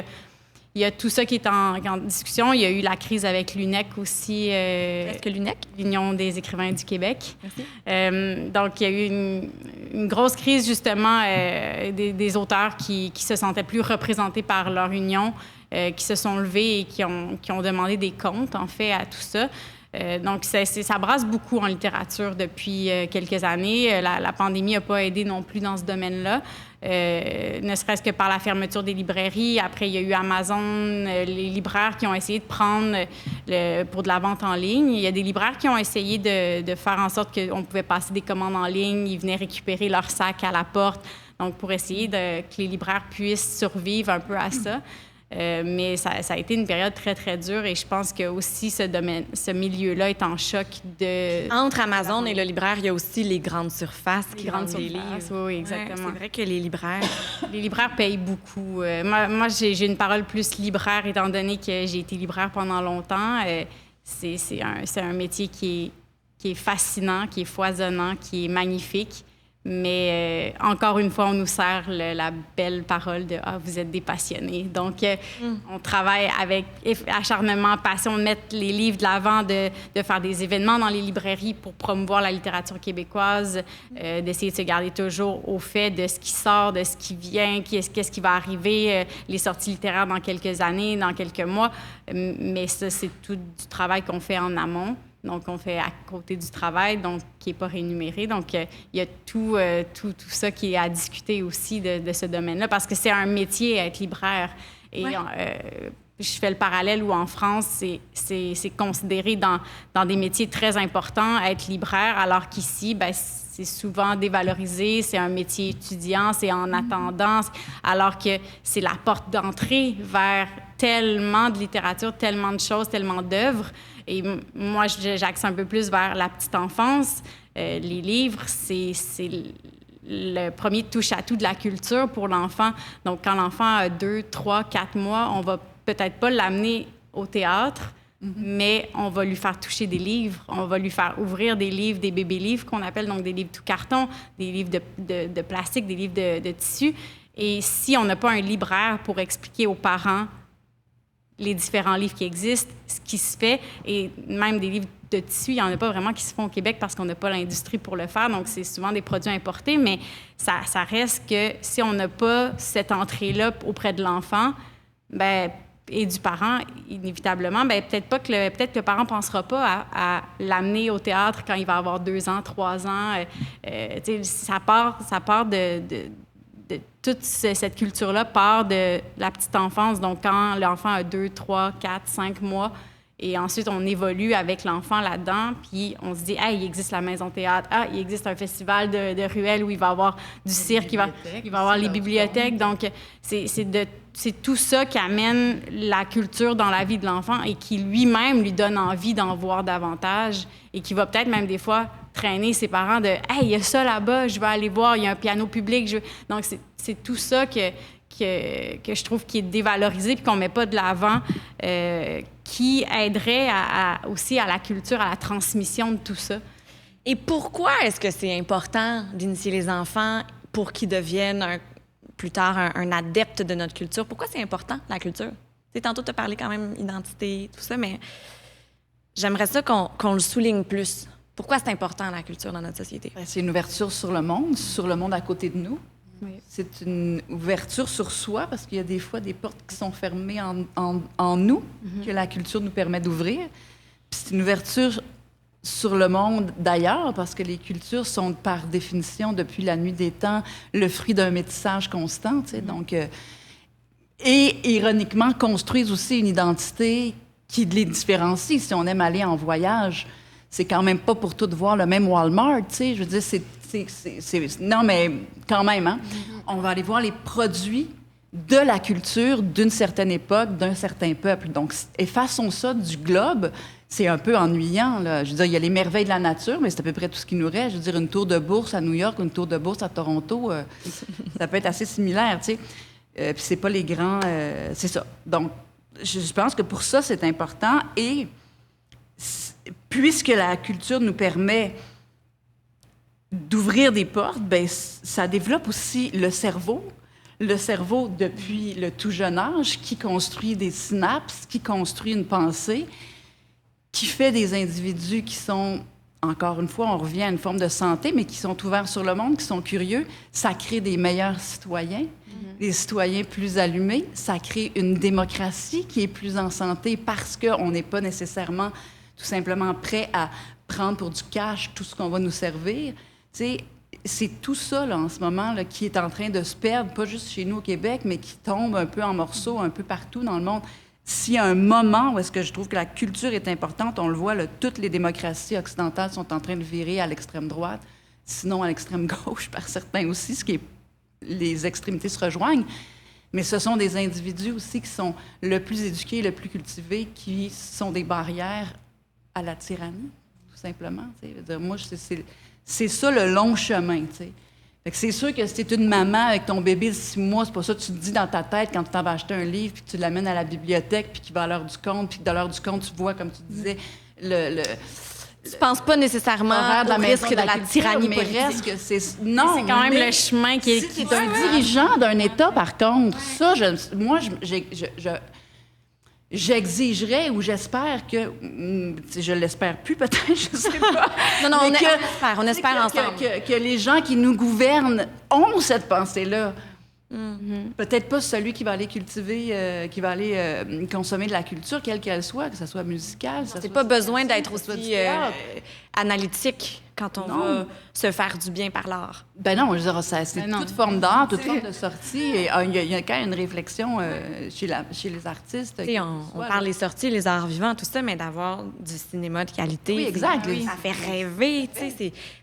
il y a tout ça qui est en discussion. Il y a eu la crise avec l'UNEC aussi. Qu'est-ce que l'UNEC? L'Union des écrivains du Québec. Merci. Donc, il y a eu une grosse crise, justement, des auteurs qui se sentaient plus représentés par leur union, qui se sont levés et qui ont demandé des comptes, en fait, à tout ça. Donc, ça brasse beaucoup en littérature depuis quelques années. La pandémie n'a pas aidé non plus dans ce domaine-là, ne serait-ce que par la fermeture des librairies. Après, il y a eu Amazon, les libraires qui ont essayé de prendre pour de la vente en ligne. Il y a des libraires qui ont essayé de faire en sorte qu'on pouvait passer des commandes en ligne. Ils venaient récupérer leur sac à la porte, donc pour essayer que les libraires puissent survivre un peu à ça. Mais ça a été une période très, très dure et je pense que aussi ce milieu-là est en choc de... Entre Amazon et le libraire, il y a aussi les grandes surfaces qui vendent des livres. Oui, exactement. Ouais, c'est vrai que les libraires... Les libraires payent beaucoup. Moi j'ai une parole plus libraire étant donné que j'ai été libraire pendant longtemps. C'est un métier qui est fascinant, qui est foisonnant, qui est magnifique. Mais encore une fois, on nous sert la belle parole de « Ah, vous êtes des passionnés ». Donc, on travaille avec acharnement, passion de mettre les livres de l'avant, de faire des événements dans les librairies pour promouvoir la littérature québécoise, d'essayer de se garder toujours au fait de ce qui sort, de ce qui vient, qu'est-ce qui va arriver, les sorties littéraires dans quelques années, dans quelques mois. Mais ça, c'est tout du travail qu'on fait en amont. Donc, on fait à côté du travail, donc qui n'est pas rémunéré. Donc, il y a tout ça qui est à discuter aussi de ce domaine-là, parce que c'est un métier, être libraire. Et je fais le parallèle où en France, c'est considéré dans des métiers très importants, être libraire, alors qu'ici, ben, c'est souvent dévalorisé, c'est un métier étudiant, c'est en attendant, alors que c'est la porte d'entrée vers tellement de littérature, tellement de choses, tellement d'œuvres. Et moi, j'axe un peu plus vers la petite enfance. Les livres, c'est le premier touche-à-tout de la culture pour l'enfant. Donc, quand l'enfant a 2, 3, 4 mois, on va peut-être pas l'amener au théâtre, mais on va lui faire toucher des livres, on va lui faire ouvrir des livres, des bébés-livres qu'on appelle, donc des livres tout carton, des livres de plastique, des livres de tissu. Et si on n'a pas un libraire pour expliquer aux parents les différents livres qui existent, ce qui se fait, et même des livres de tissu, il n'y en a pas vraiment qui se font au Québec parce qu'on n'a pas l'industrie pour le faire, donc c'est souvent des produits importés, mais ça reste que si on n'a pas cette entrée-là auprès de l'enfant, ben et du parent, inévitablement, ben peut-être que le parent ne pensera pas à l'amener au théâtre quand il va avoir 2 ans, 3 ans. Ça part de toute cette culture-là part de la petite enfance. Donc, quand l'enfant a 2, 3, 4, 5 mois, et ensuite, on évolue avec l'enfant là-dedans, puis on se dit, « Hey, il existe la maison théâtre. Ah, il existe un festival de ruelles où il va y avoir du cirque, il va y avoir les bibliothèques. » Donc, c'est tout ça qui amène la culture dans la vie de l'enfant et qui lui-même lui donne envie d'en voir davantage et qui va peut-être même des fois traîner ses parents de « Hey, il y a ça là-bas, je vais aller voir, il y a un piano public. » Donc, c'est tout ça que je trouve qui est dévalorisé puis qu'on ne met pas de l'avant, qui aiderait aussi à la culture, à la transmission de tout ça. Et pourquoi est-ce que c'est important d'initier les enfants pour qu'ils deviennent plus tard un adepte de notre culture? Pourquoi c'est important, la culture? T'sais, tantôt, tu as parlé quand même identité, tout ça, mais j'aimerais ça qu'on le souligne plus. Pourquoi c'est important, la culture, dans notre société? C'est une ouverture sur le monde à côté de nous. Oui. C'est une ouverture sur soi, parce qu'il y a des fois des portes qui sont fermées en nous, que la culture nous permet d'ouvrir. Puis c'est une ouverture sur le monde d'ailleurs, parce que les cultures sont, par définition, depuis la nuit des temps, le fruit d'un métissage constant. Tu sais, donc, et ironiquement, construisent aussi une identité qui les différencie. Si on aime aller en voyage, c'est quand même pas pour tout voir le même Walmart. Tu sais, je veux dire, non, mais quand même, hein? On va aller voir les produits de la culture d'une certaine époque, d'un certain peuple. Donc, effaçons ça du globe. C'est un peu ennuyant, là. Je veux dire, il y a les merveilles de la nature, mais c'est à peu près tout ce qui nous reste. Je veux dire, une tour de bourse à New York, une tour de bourse à Toronto, ça peut être assez similaire, tu sais. Puis c'est pas les grands... c'est ça. Donc, je pense que pour ça, c'est important. Et puisque la culture nous permet d'ouvrir des portes, bien, ça développe aussi le cerveau. Le cerveau, depuis le tout jeune âge, qui construit des synapses, qui construit une pensée, qui fait des individus qui sont, encore une fois, on revient à une forme de santé, mais qui sont ouverts sur le monde, qui sont curieux. Ça crée des meilleurs citoyens, des citoyens plus allumés. Ça crée une démocratie qui est plus en santé parce qu'on n'est pas nécessairement tout simplement prêt à prendre pour du cash tout ce qu'on va nous servir. Tu sais, c'est tout ça, là, en ce moment, là, qui est en train de se perdre, pas juste chez nous au Québec, mais qui tombe un peu en morceaux, un peu partout dans le monde. S'il y a un moment où est-ce que je trouve que la culture est importante, on le voit, là, toutes les démocraties occidentales sont en train de virer à l'extrême droite, sinon à l'extrême gauche par certains aussi, ce qui est... Les extrémités se rejoignent. Mais ce sont des individus aussi qui sont le plus éduqués, le plus cultivés, qui sont des barrières à la tyrannie, tout simplement. Moi, c'est ça le long chemin. T'sais. Fait que c'est sûr que si tu es une maman avec ton bébé de 6 mois, c'est pas ça que tu te dis dans ta tête quand tu t'en vas acheter un livre, puis que tu l'amènes à la bibliothèque, puis qu'il va à l'heure du compte, puis que de l'heure du compte, tu vois, comme tu disais, tu penses pas nécessalement au risque de la tyrannie politique. Reste que non, c'est quand même le chemin qui est... Si tu es un dirigeant d'un État, par contre, ça, j'exigerais ou j'espère que... Je l'espère plus, peut-être, je sais pas. Non, on espère ensemble. Que les gens qui nous gouvernent ont cette pensée-là. Peut-être pas celui qui va aller cultiver, qui va aller consommer de la culture, quelle qu'elle soit, que ce soit musicale. C'est pas besoin d'être aussi du théâtre. analytique quand on va se faire du bien par l'art. Ben non, je veux dire, c'est toute forme d'art, toute forme de sortie. Et il y a quand même une réflexion chez les artistes. On parle des sorties, les arts vivants, tout ça, mais d'avoir du cinéma de qualité. Oui, exact. Ça fait rêver.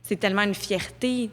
C'est tellement une fierté.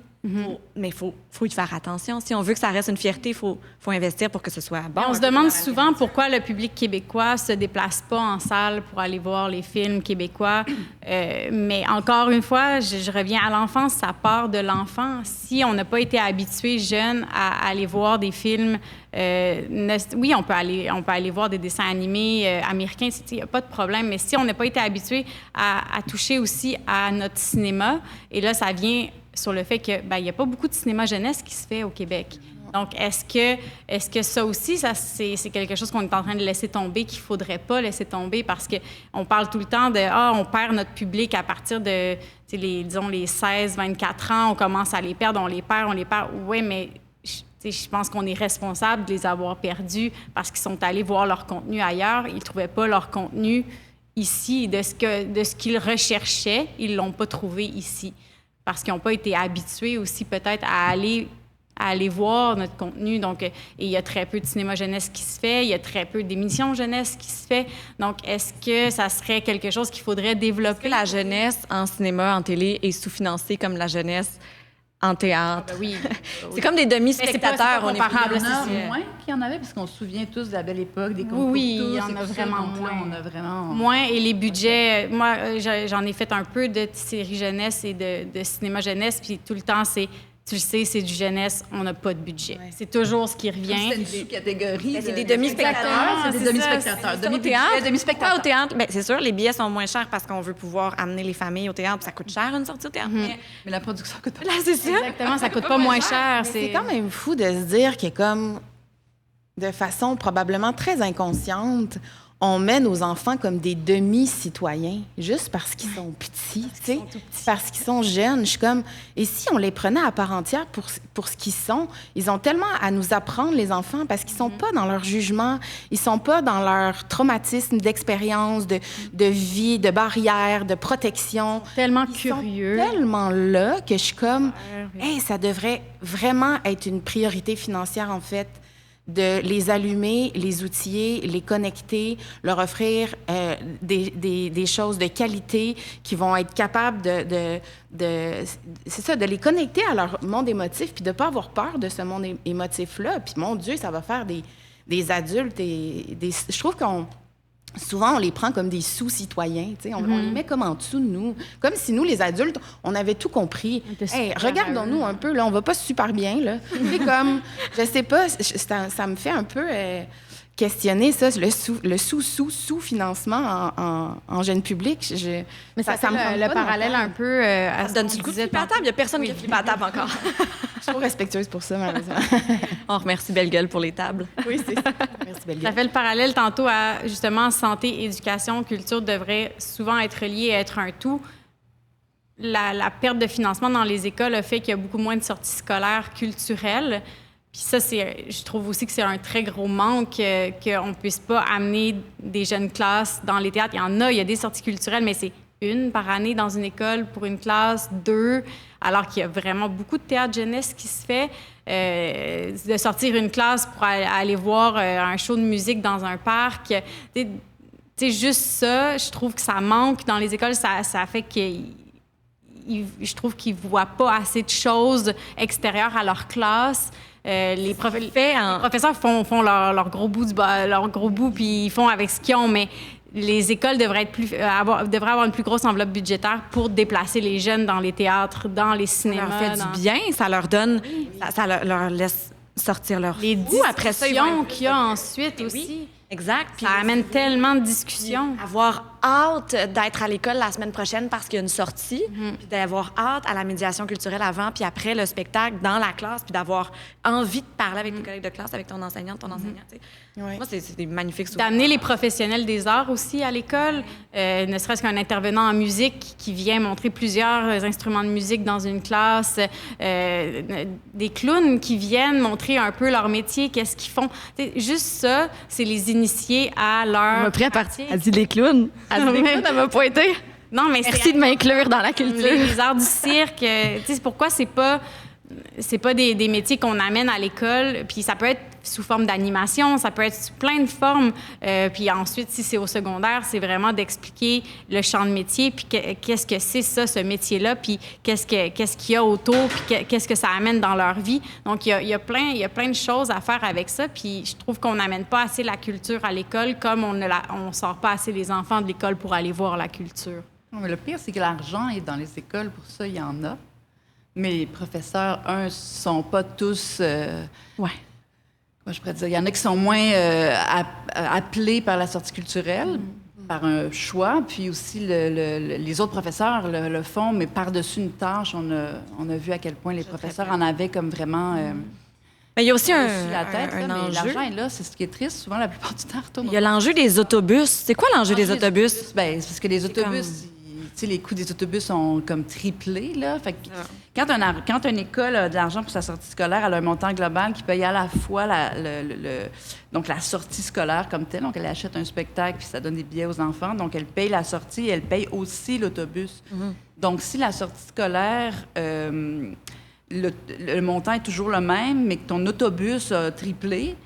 Mais il faut y faire attention. Si on veut que ça reste une fierté, il faut investir pour que ce soit bon. Et on se demande souvent pourquoi le public québécois se déplace pas en salle pour aller voir les films québécois. Mais encore une fois, je reviens à l'enfance, ça part de l'enfant. Si on n'a pas été habitué jeune à aller voir des films, oui, on peut aller voir des dessins animés américains, il n'y a pas de problème. Mais si on n'a pas été habitué à toucher aussi à notre cinéma, et là, ça vient sur le fait que il n'y a pas beaucoup de cinéma jeunesse qui se fait au Québec. Donc, est-ce que ça aussi, c'est quelque chose qu'on est en train de laisser tomber, qu'il ne faudrait pas laisser tomber parce qu'on parle tout le temps de on perd notre public à partir de, disons, les 16, 24 ans, on commence à les perdre, on les perd. Oui, mais je pense qu'on est responsable de les avoir perdus parce qu'ils sont allés voir leur contenu ailleurs. Ils ne trouvaient pas leur contenu ici. De ce qu'ils recherchaient, ils ne l'ont pas trouvé ici. Parce qu'ils n'ont pas été habitués aussi peut-être à aller voir notre contenu. Donc, et il y a très peu de cinéma jeunesse qui se fait, il y a très peu d'émissions jeunesse qui se fait. Donc, est-ce que ça serait quelque chose qu'il faudrait développer? La jeunesse en cinéma, en télé est sous-financée comme la jeunesse en théâtre. Oui. C'est comme des demi-spectateurs. On est comparable. Il y en a moins qu'il y en avait, parce qu'on se souvient tous de la belle époque, des concours. Oui, il y en a vraiment moins. Moins, et les budgets, moi, j'en ai fait un peu de séries jeunesse et de cinéma jeunesse, puis tout le temps, tu le sais, c'est du jeunesse, on n'a pas de budget. Ouais. C'est toujours ce qui revient. C'est une sous-catégorie. C'est des demi-spectateurs. C'est des demi-spectateurs. Demi-spectateurs. Au théâtre, c'est sûr, les billets sont moins chers parce qu'on veut pouvoir amener les familles au théâtre. Ça coûte cher, une sortie au théâtre. Mais la production coûte pas. Là, c'est ça. Exactement, ça coûte pas moins cher. C'est quand même fou de se dire que, comme, de façon probablement très inconsciente, on met nos enfants comme des demi-citoyens, juste parce qu'ils sont petits, tu sais, parce qu'ils sont jeunes. Je suis comme, et si on les prenait à part entière pour ce qu'ils sont, ils ont tellement à nous apprendre, les enfants, parce qu'ils sont pas dans leur jugement, ils sont pas dans leur traumatisme d'expérience, de vie, de barrières, de protection. Tellement ils curieux. Sont tellement là que je suis comme, hey, ça devrait vraiment être une priorité financière, en fait, de les allumer, les outiller, les connecter, leur offrir des choses de qualité qui vont être capables c'est ça, de les connecter à leur monde émotif puis de ne pas avoir peur de ce monde émotif-là. Puis, mon Dieu, ça va faire des adultes je trouve souvent, on les prend comme des sous-citoyens. On les met comme en dessous de nous. Comme si nous, les adultes, on avait tout compris. Hey, regardons-nous un peu, là, on va pas super bien. Là. C'est comme, je sais pas, ça me fait un peu questionner ça, le sous-financement en jeune public. Mais ça me le parallèle un peu à ce donne-tu le coup de flipper à la table? Il n'y a personne qui a flippé à la table encore. Je suis trop respectueuse pour ça, malheureusement. On remercie Belle Gueule pour les tables. Oui, c'est ça. Merci, Belle Gueule. Ça fait le parallèle tantôt à, justement, santé, éducation, culture devrait souvent être liées à être un tout. La perte de financement dans les écoles a fait qu'il y a beaucoup moins de sorties scolaires culturelles. Puis ça, je trouve aussi que c'est un très gros manque qu'on ne puisse pas amener des jeunes classes dans les théâtres. Il y a des sorties culturelles, mais c'est 1 par année dans une école pour une classe, 2, alors qu'il y a vraiment beaucoup de théâtre jeunesse qui se fait. De sortir une classe pour aller voir un show de musique dans un parc. C'est juste ça, je trouve que ça manque dans les écoles. Ça fait que je trouve qu'ils ne voient pas assez de choses extérieures à leur classe. Les professeurs font leur gros bout, puis ils font avec ce qu'ils ont, mais les écoles devraient avoir une plus grosse enveloppe budgétaire pour déplacer les jeunes dans les théâtres, dans les cinémas. Ça leur fait du bien, ça leur donne, ça leur laisse sortir leur les discussions qu'il y a ensuite aussi. Exact. Puis Ça amène tellement de discussions. avoir hâte d'être à l'école la semaine prochaine parce qu'il y a une sortie, puis d'avoir hâte à la médiation culturelle avant, puis après le spectacle dans la classe, puis d'avoir envie de parler avec tes collègues de classe, avec ton enseignante, ton enseignant. Tu sais. Ouais. Moi, c'est des magnifiques souvenirs. D'amener les professionnels des arts aussi à l'école, ne serait-ce qu'un intervenant en musique qui vient montrer plusieurs instruments de musique dans une classe, des clowns qui viennent montrer un peu leur métier, qu'est-ce qu'ils font. T'sais, juste ça, c'est les initier à leur... On m'a pris à partir. Elle dit les clowns. Elle dit les clowns, elle m'a pointé. Non, mais Merci de m'inclure dans la culture. les arts du cirque, tu sais, pourquoi c'est pas des métiers qu'on amène à l'école, puis ça peut être sous forme d'animation, ça peut être sous plein de formes. Puis ensuite, si c'est au secondaire, c'est vraiment d'expliquer le champ de métier, puis qu'est-ce que c'est ça, ce métier-là, puis qu'est-ce qu'il y a autour, puis qu'est-ce que ça amène dans leur vie. Donc, il y a plein de choses à faire avec ça, puis je trouve qu'on n'amène pas assez la culture à l'école comme on sort pas assez les enfants de l'école pour aller voir la culture. Non, mais le pire, c'est que l'argent est dans les écoles. Pour ça, il y en a. Mais les professeurs, sont pas tous... Ouais. Comment je pourrais dire? Il y en a qui sont moins appelés par la sortie culturelle, par un choix. Puis aussi, les autres professeurs le font, mais par-dessus une tâche. On a vu à quel point les professeurs en avaient comme vraiment... Mais il y a aussi dessus la tête, un là, mais enjeu. l'argent est là, c'est ce qui est triste. Souvent, la plupart du temps, retourne. Il y a l'enjeu des autobus. C'est quoi l'enjeu des autobus? Ben, c'est parce que les autobus, tu sais, les coûts des autobus ont comme triplé, là. Fait que quand une école a de l'argent pour sa sortie scolaire, elle a un montant global qui paye à la fois donc la sortie scolaire comme telle. Donc, elle achète un spectacle puis ça donne des billets aux enfants. Donc, elle paye la sortie et elle paye aussi l'autobus. Donc, si la sortie scolaire... le montant est toujours le même, mais que ton autobus a triplé,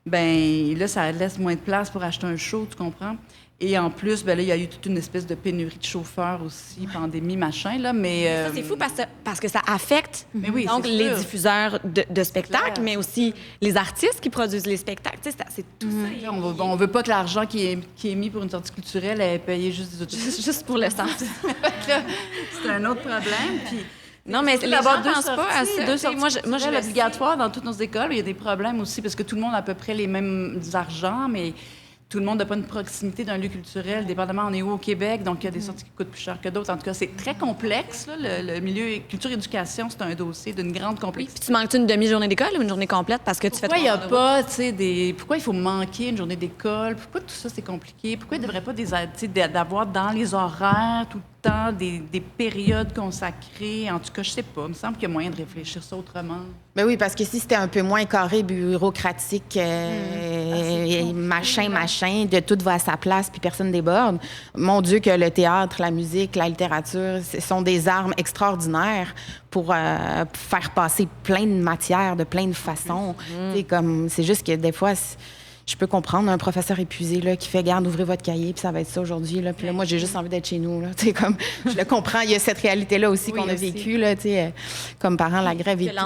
ben là, ça laisse moins de place pour acheter un show, tu comprends? Et en plus, ben là, il y a eu toute une espèce de pénurie de chauffeurs aussi, pandémie, machin, là, mais... Ça, c'est fou parce que ça affecte Mais oui, donc c'est les sûr. diffuseurs de spectacles, Clair. mais aussi les artistes qui produisent les spectacles. Tu sais, c'est tout ça. On veut pas que l'argent qui est mis pour une sortie culturelle ait payé juste des autobus. Juste pour le sens. C'est un autre problème, puis... Non, mais les gens D'avoir pensent pas à ça. deux Tu sais, sorties moi, je culturelles le obligatoires dans toutes nos écoles. Il y a des problèmes aussi parce que tout le monde a à peu près les mêmes argents, mais tout le monde n'a pas une proximité d'un lieu culturel, dépendamment on est où au Québec, donc il y a des sorties qui coûtent plus cher que d'autres. En tout cas, c'est très complexe, là, le milieu culture-éducation, c'est un dossier d'une grande complexité. Puis tu manques une demi-journée d'école ou une journée complète parce que tu fais Pourquoi il n'y a 3 heures de route? pas, tu sais, pourquoi il faut manquer une journée d'école? Pourquoi tout ça, c'est compliqué? Pourquoi il ne devrait pas d'avoir dans les horaires tout le temps des périodes consacrées? En tout cas, je sais pas. Il me semble qu'il y a moyen de réfléchir ça autrement. Ben oui, parce que si c'était un peu moins carré, bureaucratique, machin, de tout va à sa place puis personne déborde. Mon Dieu, que le théâtre, la musique, la littérature, ce sont des armes extraordinaires pour faire passer plein de matières, de plein de façons. C'est juste que des fois... Je peux comprendre un professeur épuisé là, qui fait « Garde, ouvrez votre cahier, puis ça va être ça aujourd'hui. » Puis là, moi, j'ai juste envie d'être chez nous. Là. Comme, je le comprends. Il y a cette réalité-là aussi qu'on a vécue, là, comme parents, la grève et tout.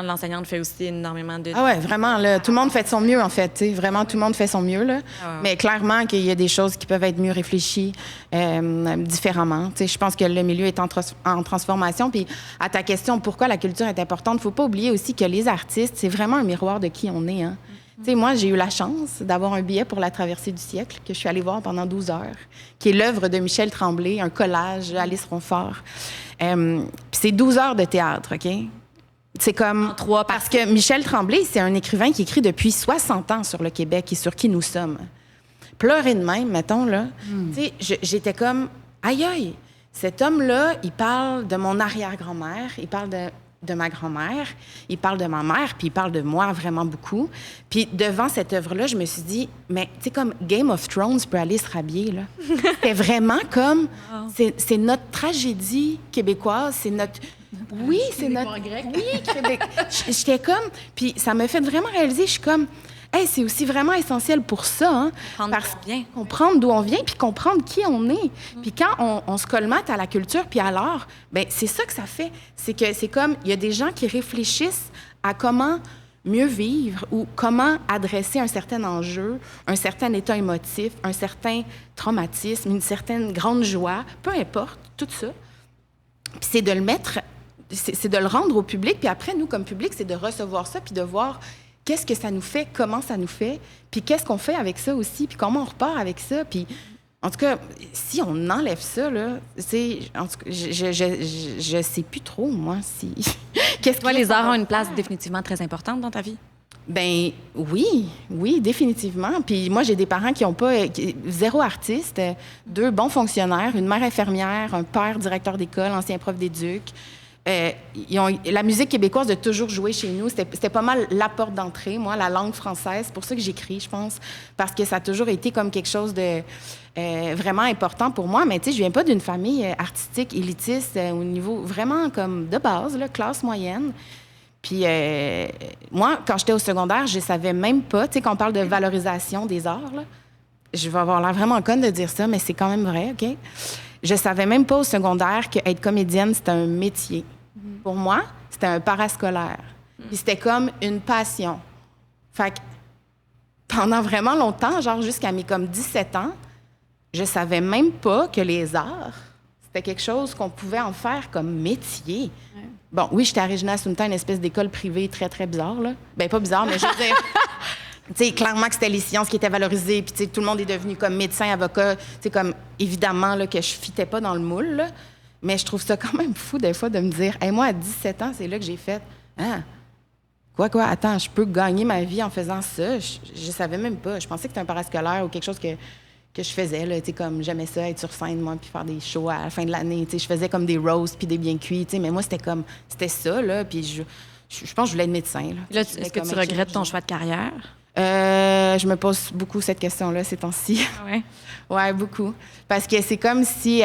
L'enseignante fait aussi énormément de... Ah ouais, vraiment. Là, tout le monde fait de son mieux, en fait. Vraiment, tout le monde fait son mieux. Là. Mais clairement qu'il y a des choses qui peuvent être mieux réfléchies différemment. Je pense que le milieu est en transformation. Puis à ta question, pourquoi la culture est importante, il ne faut pas oublier aussi que les artistes, c'est vraiment un miroir de qui on est. Hein. T'sais, moi, j'ai eu la chance d'avoir un billet pour La Traversée du siècle que je suis allée voir pendant 12 heures, qui est l'œuvre de Michel Tremblay, un collage, Alice Ronfort. Puis c'est 12 heures de théâtre, OK? C'est comme... Parce que Michel Tremblay, c'est un écrivain qui écrit depuis 60 ans sur le Québec et sur qui nous sommes. Pleurer de même, mettons, là. Tu sais, j'étais comme... Aïe, aïe! Cet homme-là, il parle de mon arrière-grand-mère, il parle de ma grand-mère, il parle de ma mère, puis il parle de moi vraiment beaucoup. Puis devant cette œuvre-là, je me suis dit, mais tu sais, comme Game of Thrones peut aller se rhabiller, là. C'était vraiment comme, c'est notre tragédie québécoise, c'est notre... Oui, c'est notre... Grec. Oui, Québec. J'étais comme... Puis ça m'a fait vraiment réaliser, je suis comme... Hey, c'est aussi vraiment essentiel pour ça, hein? Comprendre d'où on vient, puis comprendre qui on est. Puis quand on se colmate à la culture puis à l'art, bien, c'est ça que ça fait. C'est que c'est comme, il y a des gens qui réfléchissent à comment mieux vivre ou comment adresser un certain enjeu, un certain état émotif, un certain traumatisme, une certaine grande joie, peu importe, tout ça. Puis c'est de le mettre, c'est de le rendre au public, puis après, nous, comme public, c'est de recevoir ça puis de voir qu'est-ce que ça nous fait, comment ça nous fait, puis qu'est-ce qu'on fait avec ça aussi, puis comment on repart avec ça, puis en tout cas, si on enlève ça, là, en tout cas, je sais plus trop, moi, si... Qu'est-ce Toi, les arts ont une place définitivement très importante dans ta vie? Ben oui, définitivement. Puis moi, j'ai des parents qui n'ont pas... zéro artiste, 2 bons fonctionnaires, une mère infirmière, un père directeur d'école, ancien prof d'éduc. La musique québécoise a toujours joué chez nous. C'était pas mal la porte d'entrée, moi, la langue française. C'est pour ça que j'écris, je pense, parce que ça a toujours été comme quelque chose de vraiment important pour moi. Mais tu sais, je viens pas d'une famille artistique, élitiste, au niveau vraiment comme de base, là, classe moyenne. Puis moi, quand j'étais au secondaire, je savais même pas, tu sais, quand on parle de valorisation des arts, là, je vais avoir l'air vraiment conne de dire ça, mais c'est quand même vrai, OK? Je savais même pas au secondaire qu'être comédienne, c'était un métier. Pour moi, c'était un parascolaire. Puis c'était comme une passion. Fait que pendant vraiment longtemps, genre jusqu'à mes comme 17 ans, je savais même pas que les arts, c'était quelque chose qu'on pouvait en faire comme métier. Ouais. Bon, oui, j'étais à Regina Assunta, une espèce d'école privée très, très bizarre, là. Ben pas bizarre, mais je veux dire... Tu sais, clairement que c'était les sciences qui étaient valorisées, puis tu sais, tout le monde est devenu comme médecin, avocat. Tu sais, comme, évidemment, là, que je fitais pas dans le moule, là. Mais je trouve ça quand même fou, des fois, de me dire, hey, moi, à 17 ans, c'est là que j'ai fait, quoi, attends, je peux gagner ma vie en faisant ça. Je savais même pas. Je pensais que c'était un parascolaire ou quelque chose que je faisais, là. Tu sais, comme, j'aimais ça, être sur scène, moi, puis faire des shows à la fin de l'année. Tu sais, je faisais comme des roasts puis des bien cuits, tu sais, mais moi, c'était ça, là, puis je pense que je voulais être médecin, là. Là, est-ce que tu regrettes ton choix de carrière? Je me pose beaucoup cette question-là ces temps-ci. Ah ouais? Ouais, beaucoup. Parce que c'est comme si...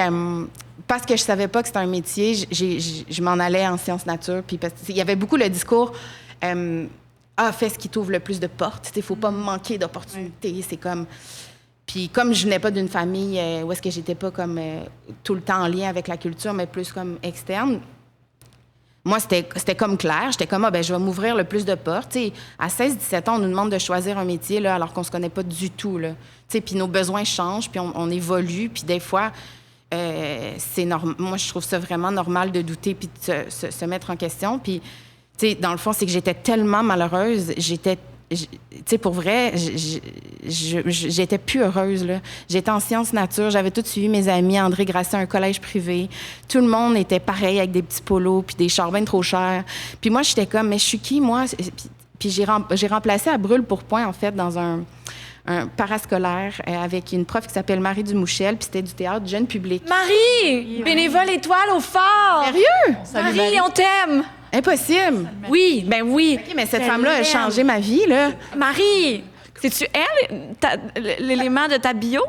parce que je savais pas que c'était un métier, je m'en allais en sciences nature. Puis il y avait beaucoup le discours... fais ce qui t'ouvre le plus de portes. Il faut pas manquer d'opportunités. C'est comme... Puis comme je venais pas d'une famille où est-ce que j'étais pas comme tout le temps en lien avec la culture, mais plus comme externe... Moi, c'était comme clair. J'étais comme, je vais m'ouvrir le plus de portes. T'sais, à 16-17 ans, on nous demande de choisir un métier là, alors qu'on se connaît pas du tout. Puis nos besoins changent, puis on évolue. Puis des fois, c'est normal. Moi, je trouve ça vraiment normal de douter puis de se mettre en question. Puis, dans le fond, c'est que j'étais tellement malheureuse. Pour vrai, j'étais plus heureuse, là. J'étais en sciences nature, j'avais tout suivi mes amis, André Grasset, un collège privé. Tout le monde était pareil, avec des petits polos, puis des chars bien trop chers. Puis moi, j'étais comme, mais je suis qui, moi? Puis j'ai remplacé à Brûle-Pourpoint, en fait, dans un parascolaire avec une prof qui s'appelle Marie Dumouchel, puis c'était du théâtre jeune public. Marie! Bénévole étoile au phare! Sérieux? Marie, on t'aime! Impossible! Oui, ben oui. OK, mais cette femme-là a changé ma vie, là. Marie, c'est-tu elle, l'élément de ta bio?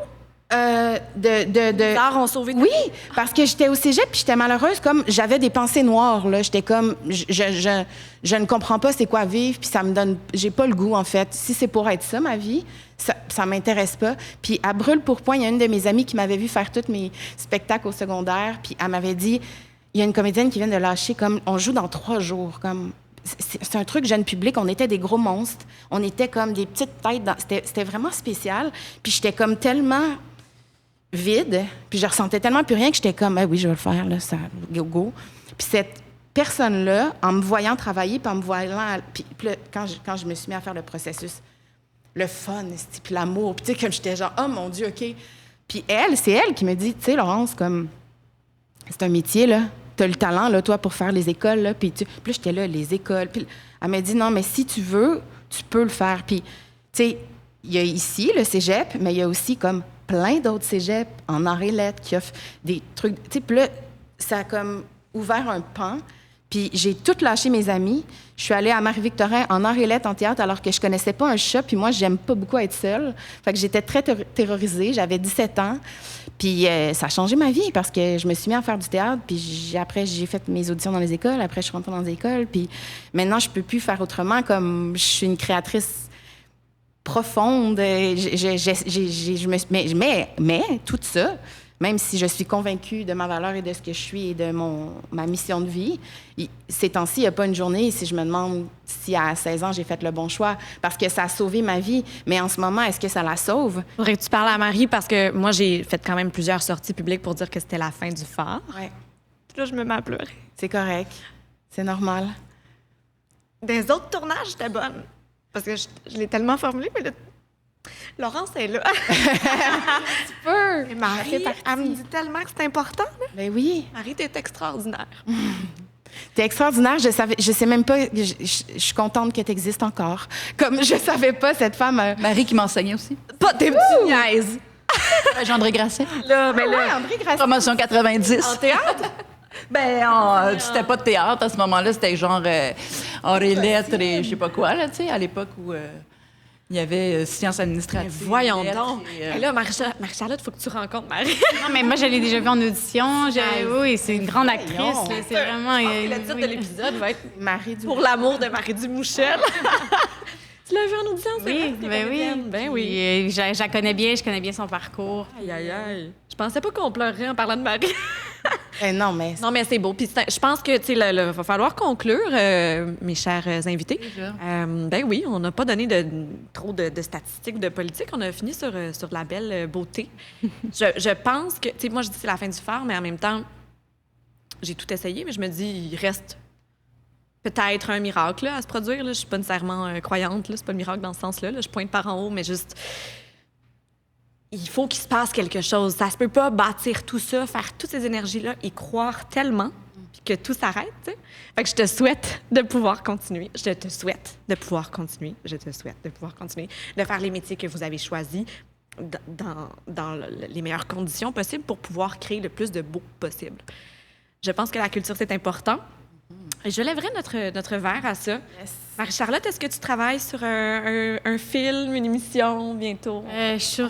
Les arts ont sauvé ta vie. Oui, parce que j'étais au cégep puis j'étais malheureuse, comme j'avais des pensées noires, là. J'étais comme, je ne comprends pas c'est quoi vivre, puis ça me donne... J'ai pas le goût, en fait. Si c'est pour être ça, ma vie, ça m'intéresse pas. Puis à Brûle-Pourpoint, il y a une de mes amies qui m'avait vu faire tous mes spectacles au secondaire, puis elle m'avait dit... Il y a une comédienne qui vient de lâcher, comme, on joue dans 3 jours, comme... C'est un truc jeune public, on était des gros monstres, on était comme des petites têtes, c'était vraiment spécial, puis j'étais comme tellement vide, puis je ressentais tellement plus rien que j'étais comme, oui, je vais le faire, là, ça, go. Puis cette personne-là, en me voyant travailler, puis en me voyant... Puis là, quand je me suis mis à faire le processus, le fun, puis l'amour, puis tu sais, comme j'étais genre, oh mon Dieu, OK. Puis c'est elle qui me dit, tu sais, Laurence, comme... C'est un métier, là. Tu as le talent, là, toi, pour faire les écoles, là. Puis là, j'étais là, les écoles. Puis elle m'a dit, non, mais si tu veux, tu peux le faire. Puis, tu sais, il y a ici le cégep, mais il y a aussi comme plein d'autres cégeps en arts et lettres qui offrent des trucs. Tu sais, puis là, ça a comme ouvert un pan. Puis j'ai tout lâché mes amis. Je suis allée à Marie-Victorin en arts et lettres, en théâtre, alors que je connaissais pas un chat. Puis moi, j'aime pas beaucoup être seule. Fait que j'étais très terrorisée. J'avais 17 ans. Puis ça a changé ma vie parce que je me suis mis à faire du théâtre. Puis après, j'ai fait mes auditions dans les écoles. Après, je suis rentrée dans les écoles. Puis maintenant, je peux plus faire autrement. Comme je suis une créatrice profonde. Mais tout ça... Même si je suis convaincue de ma valeur et de ce que je suis et de ma mission de vie, ces temps-ci, il n'y a pas une journée si je me demande si à 16 ans, j'ai fait le bon choix, parce que ça a sauvé ma vie. Mais en ce moment, est-ce que ça la sauve? Faudrait que tu parles à Marie, parce que moi, j'ai fait quand même plusieurs sorties publiques pour dire que c'était la fin du phare. Ouais. Là, je me mets à pleurer. C'est correct. C'est normal. Des autres tournages, j'étais bonne. parce que je l'ai tellement formulé, mais là, Laurence est là. Tu peux. Et Marie, elle me dit tellement que c'est important. Là. Ben oui. Marie, t'es extraordinaire. T'es extraordinaire. Je sais même pas. Je suis contente que tu existes encore. Comme je savais pas cette femme. Marie qui m'enseignait aussi. Pas tes petites niaises. Jean-André Grasset. Là, mais là, André Grasset. Promotion 90. en théâtre? C'était pas de théâtre à ce moment-là, c'était genre arts et lettres et je sais pas quoi, là, tu sais, à l'époque où il y avait sciences administratives. Voyons lettres donc. et, Et là, Marie-Charlotte, il faut que tu rencontres Marie. Non, mais moi, je l'ai déjà vue en audition. Oui, c'est une grande actrice. Voyons. Là, c'est vraiment... Le titre oui. de l'épisode va être Marie du. Pour l'amour de Marie Dumouchel. Tu l'as vu en audition, c'est vrai? Oui, ben oui. Ben oui. Puis, je la connais bien, je connais bien son parcours. Aïe, aïe, aïe. Je pensais pas qu'on pleurerait en parlant de Marie. Non, mais. Non, mais c'est beau. Puis je pense que, tu sais, va falloir conclure, mes chers invités. Déjà. Ben oui, on n'a pas donné trop de statistiques de politique. On a fini sur la belle beauté. Je pense que, tu sais, moi, je dis que c'est la fin du phare, mais en même temps, j'ai tout essayé, mais je me dis, il reste peut-être un miracle là, à se produire. Là. Je suis pas nécessairement croyante. Là. C'est pas le miracle dans ce sens-là. Là. Je pointe par en haut, mais juste... Il faut qu'il se passe quelque chose. Ça se peut pas bâtir tout ça, faire toutes ces énergies-là et croire tellement puis que tout s'arrête. Tu sais. Fait que je te souhaite de pouvoir continuer. Je te souhaite de pouvoir continuer. Je te souhaite de pouvoir continuer, de faire les métiers que vous avez choisis dans les meilleures conditions possibles pour pouvoir créer le plus de beau possible. Je pense que la culture, c'est important. Et je lèverai notre verre à ça. Yes. Marie-Charlotte, est-ce que tu travailles sur un film, une émission bientôt? Sur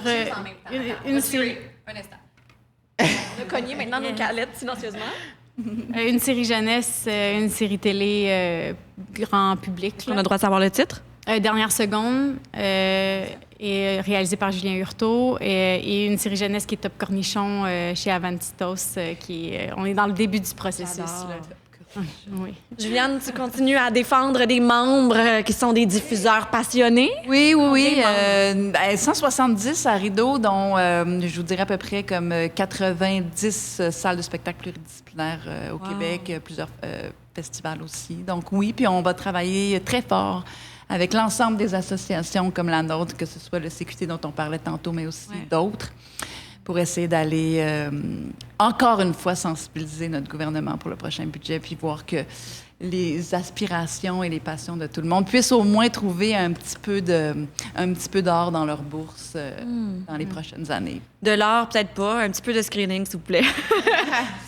une série. Un instant. On a cogné maintenant nos calettes silencieusement. Une série jeunesse, une série télé grand public. On a Là. le droit de savoir le titre? Dernière seconde, et réalisée par Julien Hurtaud, et une série jeunesse qui est Top Cornichon chez Avantitos, on est dans le début du processus. J'adore. Là. Oui. Juliane, tu continues à défendre des membres qui sont des diffuseurs passionnés? Oui, oui, oui. Des 170 à Rideau, dont je vous dirais à peu près comme 90 salles de spectacle pluridisciplinaires au Wow. Québec, plusieurs festivals aussi. Donc oui, puis on va travailler très fort avec l'ensemble des associations comme la nôtre, que ce soit le CQT dont on parlait tantôt, mais aussi d'autres, pour essayer d'aller, encore une fois, sensibiliser notre gouvernement pour le prochain budget, puis voir que les aspirations et les passions de tout le monde puissent au moins trouver un petit peu d'or dans leur bourse dans les prochaines années. De l'or, peut-être pas. Un petit peu de screening, s'il vous plaît.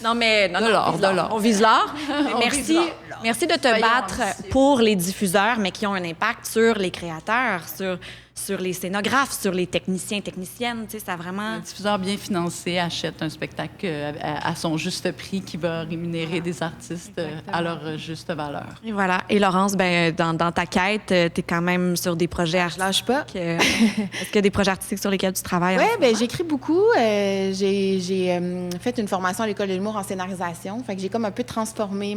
non, mais... Non, De non, l'or, on vise de l'or. On vise l'or. On Merci, vise l'or. merci de te Soyons battre ambitieux. pour les diffuseurs, mais qui ont un impact sur les créateurs, sur les scénographes, sur les techniciens et techniciennes. Tu sais, ça a vraiment... Un diffuseur bien financé achète un spectacle à son juste prix qui va rémunérer des artistes à leur juste valeur. Et voilà. Et Laurence, ben, dans ta quête, tu es quand même sur des projets Je lâche pas. artistiques. Est-ce qu'il y a des projets artistiques sur lesquels tu travailles? Oui, ben j'écris beaucoup. J'ai fait une formation à l'École de l'humour en scénarisation. Fait que j'ai comme un peu transformé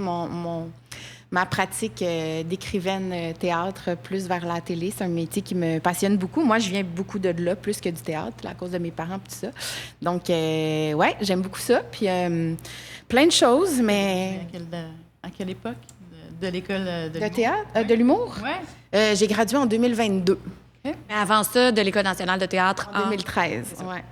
ma pratique d'écrivaine théâtre plus vers la télé. C'est un métier qui me passionne beaucoup. Moi, je viens beaucoup de là, plus que du théâtre, à cause de mes parents et tout ça. Donc, ouais, j'aime beaucoup ça. Puis, plein de choses, mais... À quelle époque de l'école de Le théâtre? De l'humour? Oui. J'ai gradué en 2022. Mais avant ça, de l'École nationale de théâtre. En 2013, ouais.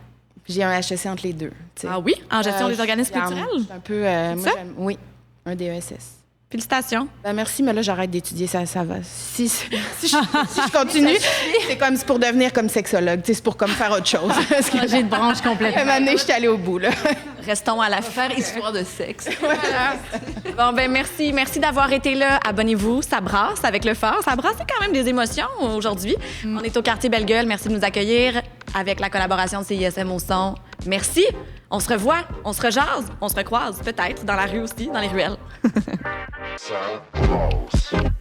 Puis j'ai un HEC entre les deux. tu sais. Ah oui? En gestion des organismes puis culturels? je suis un peu... moi, ça? oui, un DESS. Félicitations. Ben, merci, mais là, j'arrête d'étudier, ça va. Si je continue, c'est comme c'est pour devenir comme sexologue, tu sais, c'est pour comme faire autre chose. Parce que J'ai de branche à un complètement. moment donné, je suis allée au bout, là. Restons à la Faire histoire de sexe. Bon, ben merci. Merci d'avoir été là. Abonnez-vous. Ça brasse avec le phare. Ça brasse quand même des émotions aujourd'hui. On est au quartier Belle-Gueule. Merci de nous accueillir avec la collaboration de CISM au son. Merci. On se revoit, on se rejase, on se recroise peut-être dans la rue aussi, dans les ruelles. Ça brasse.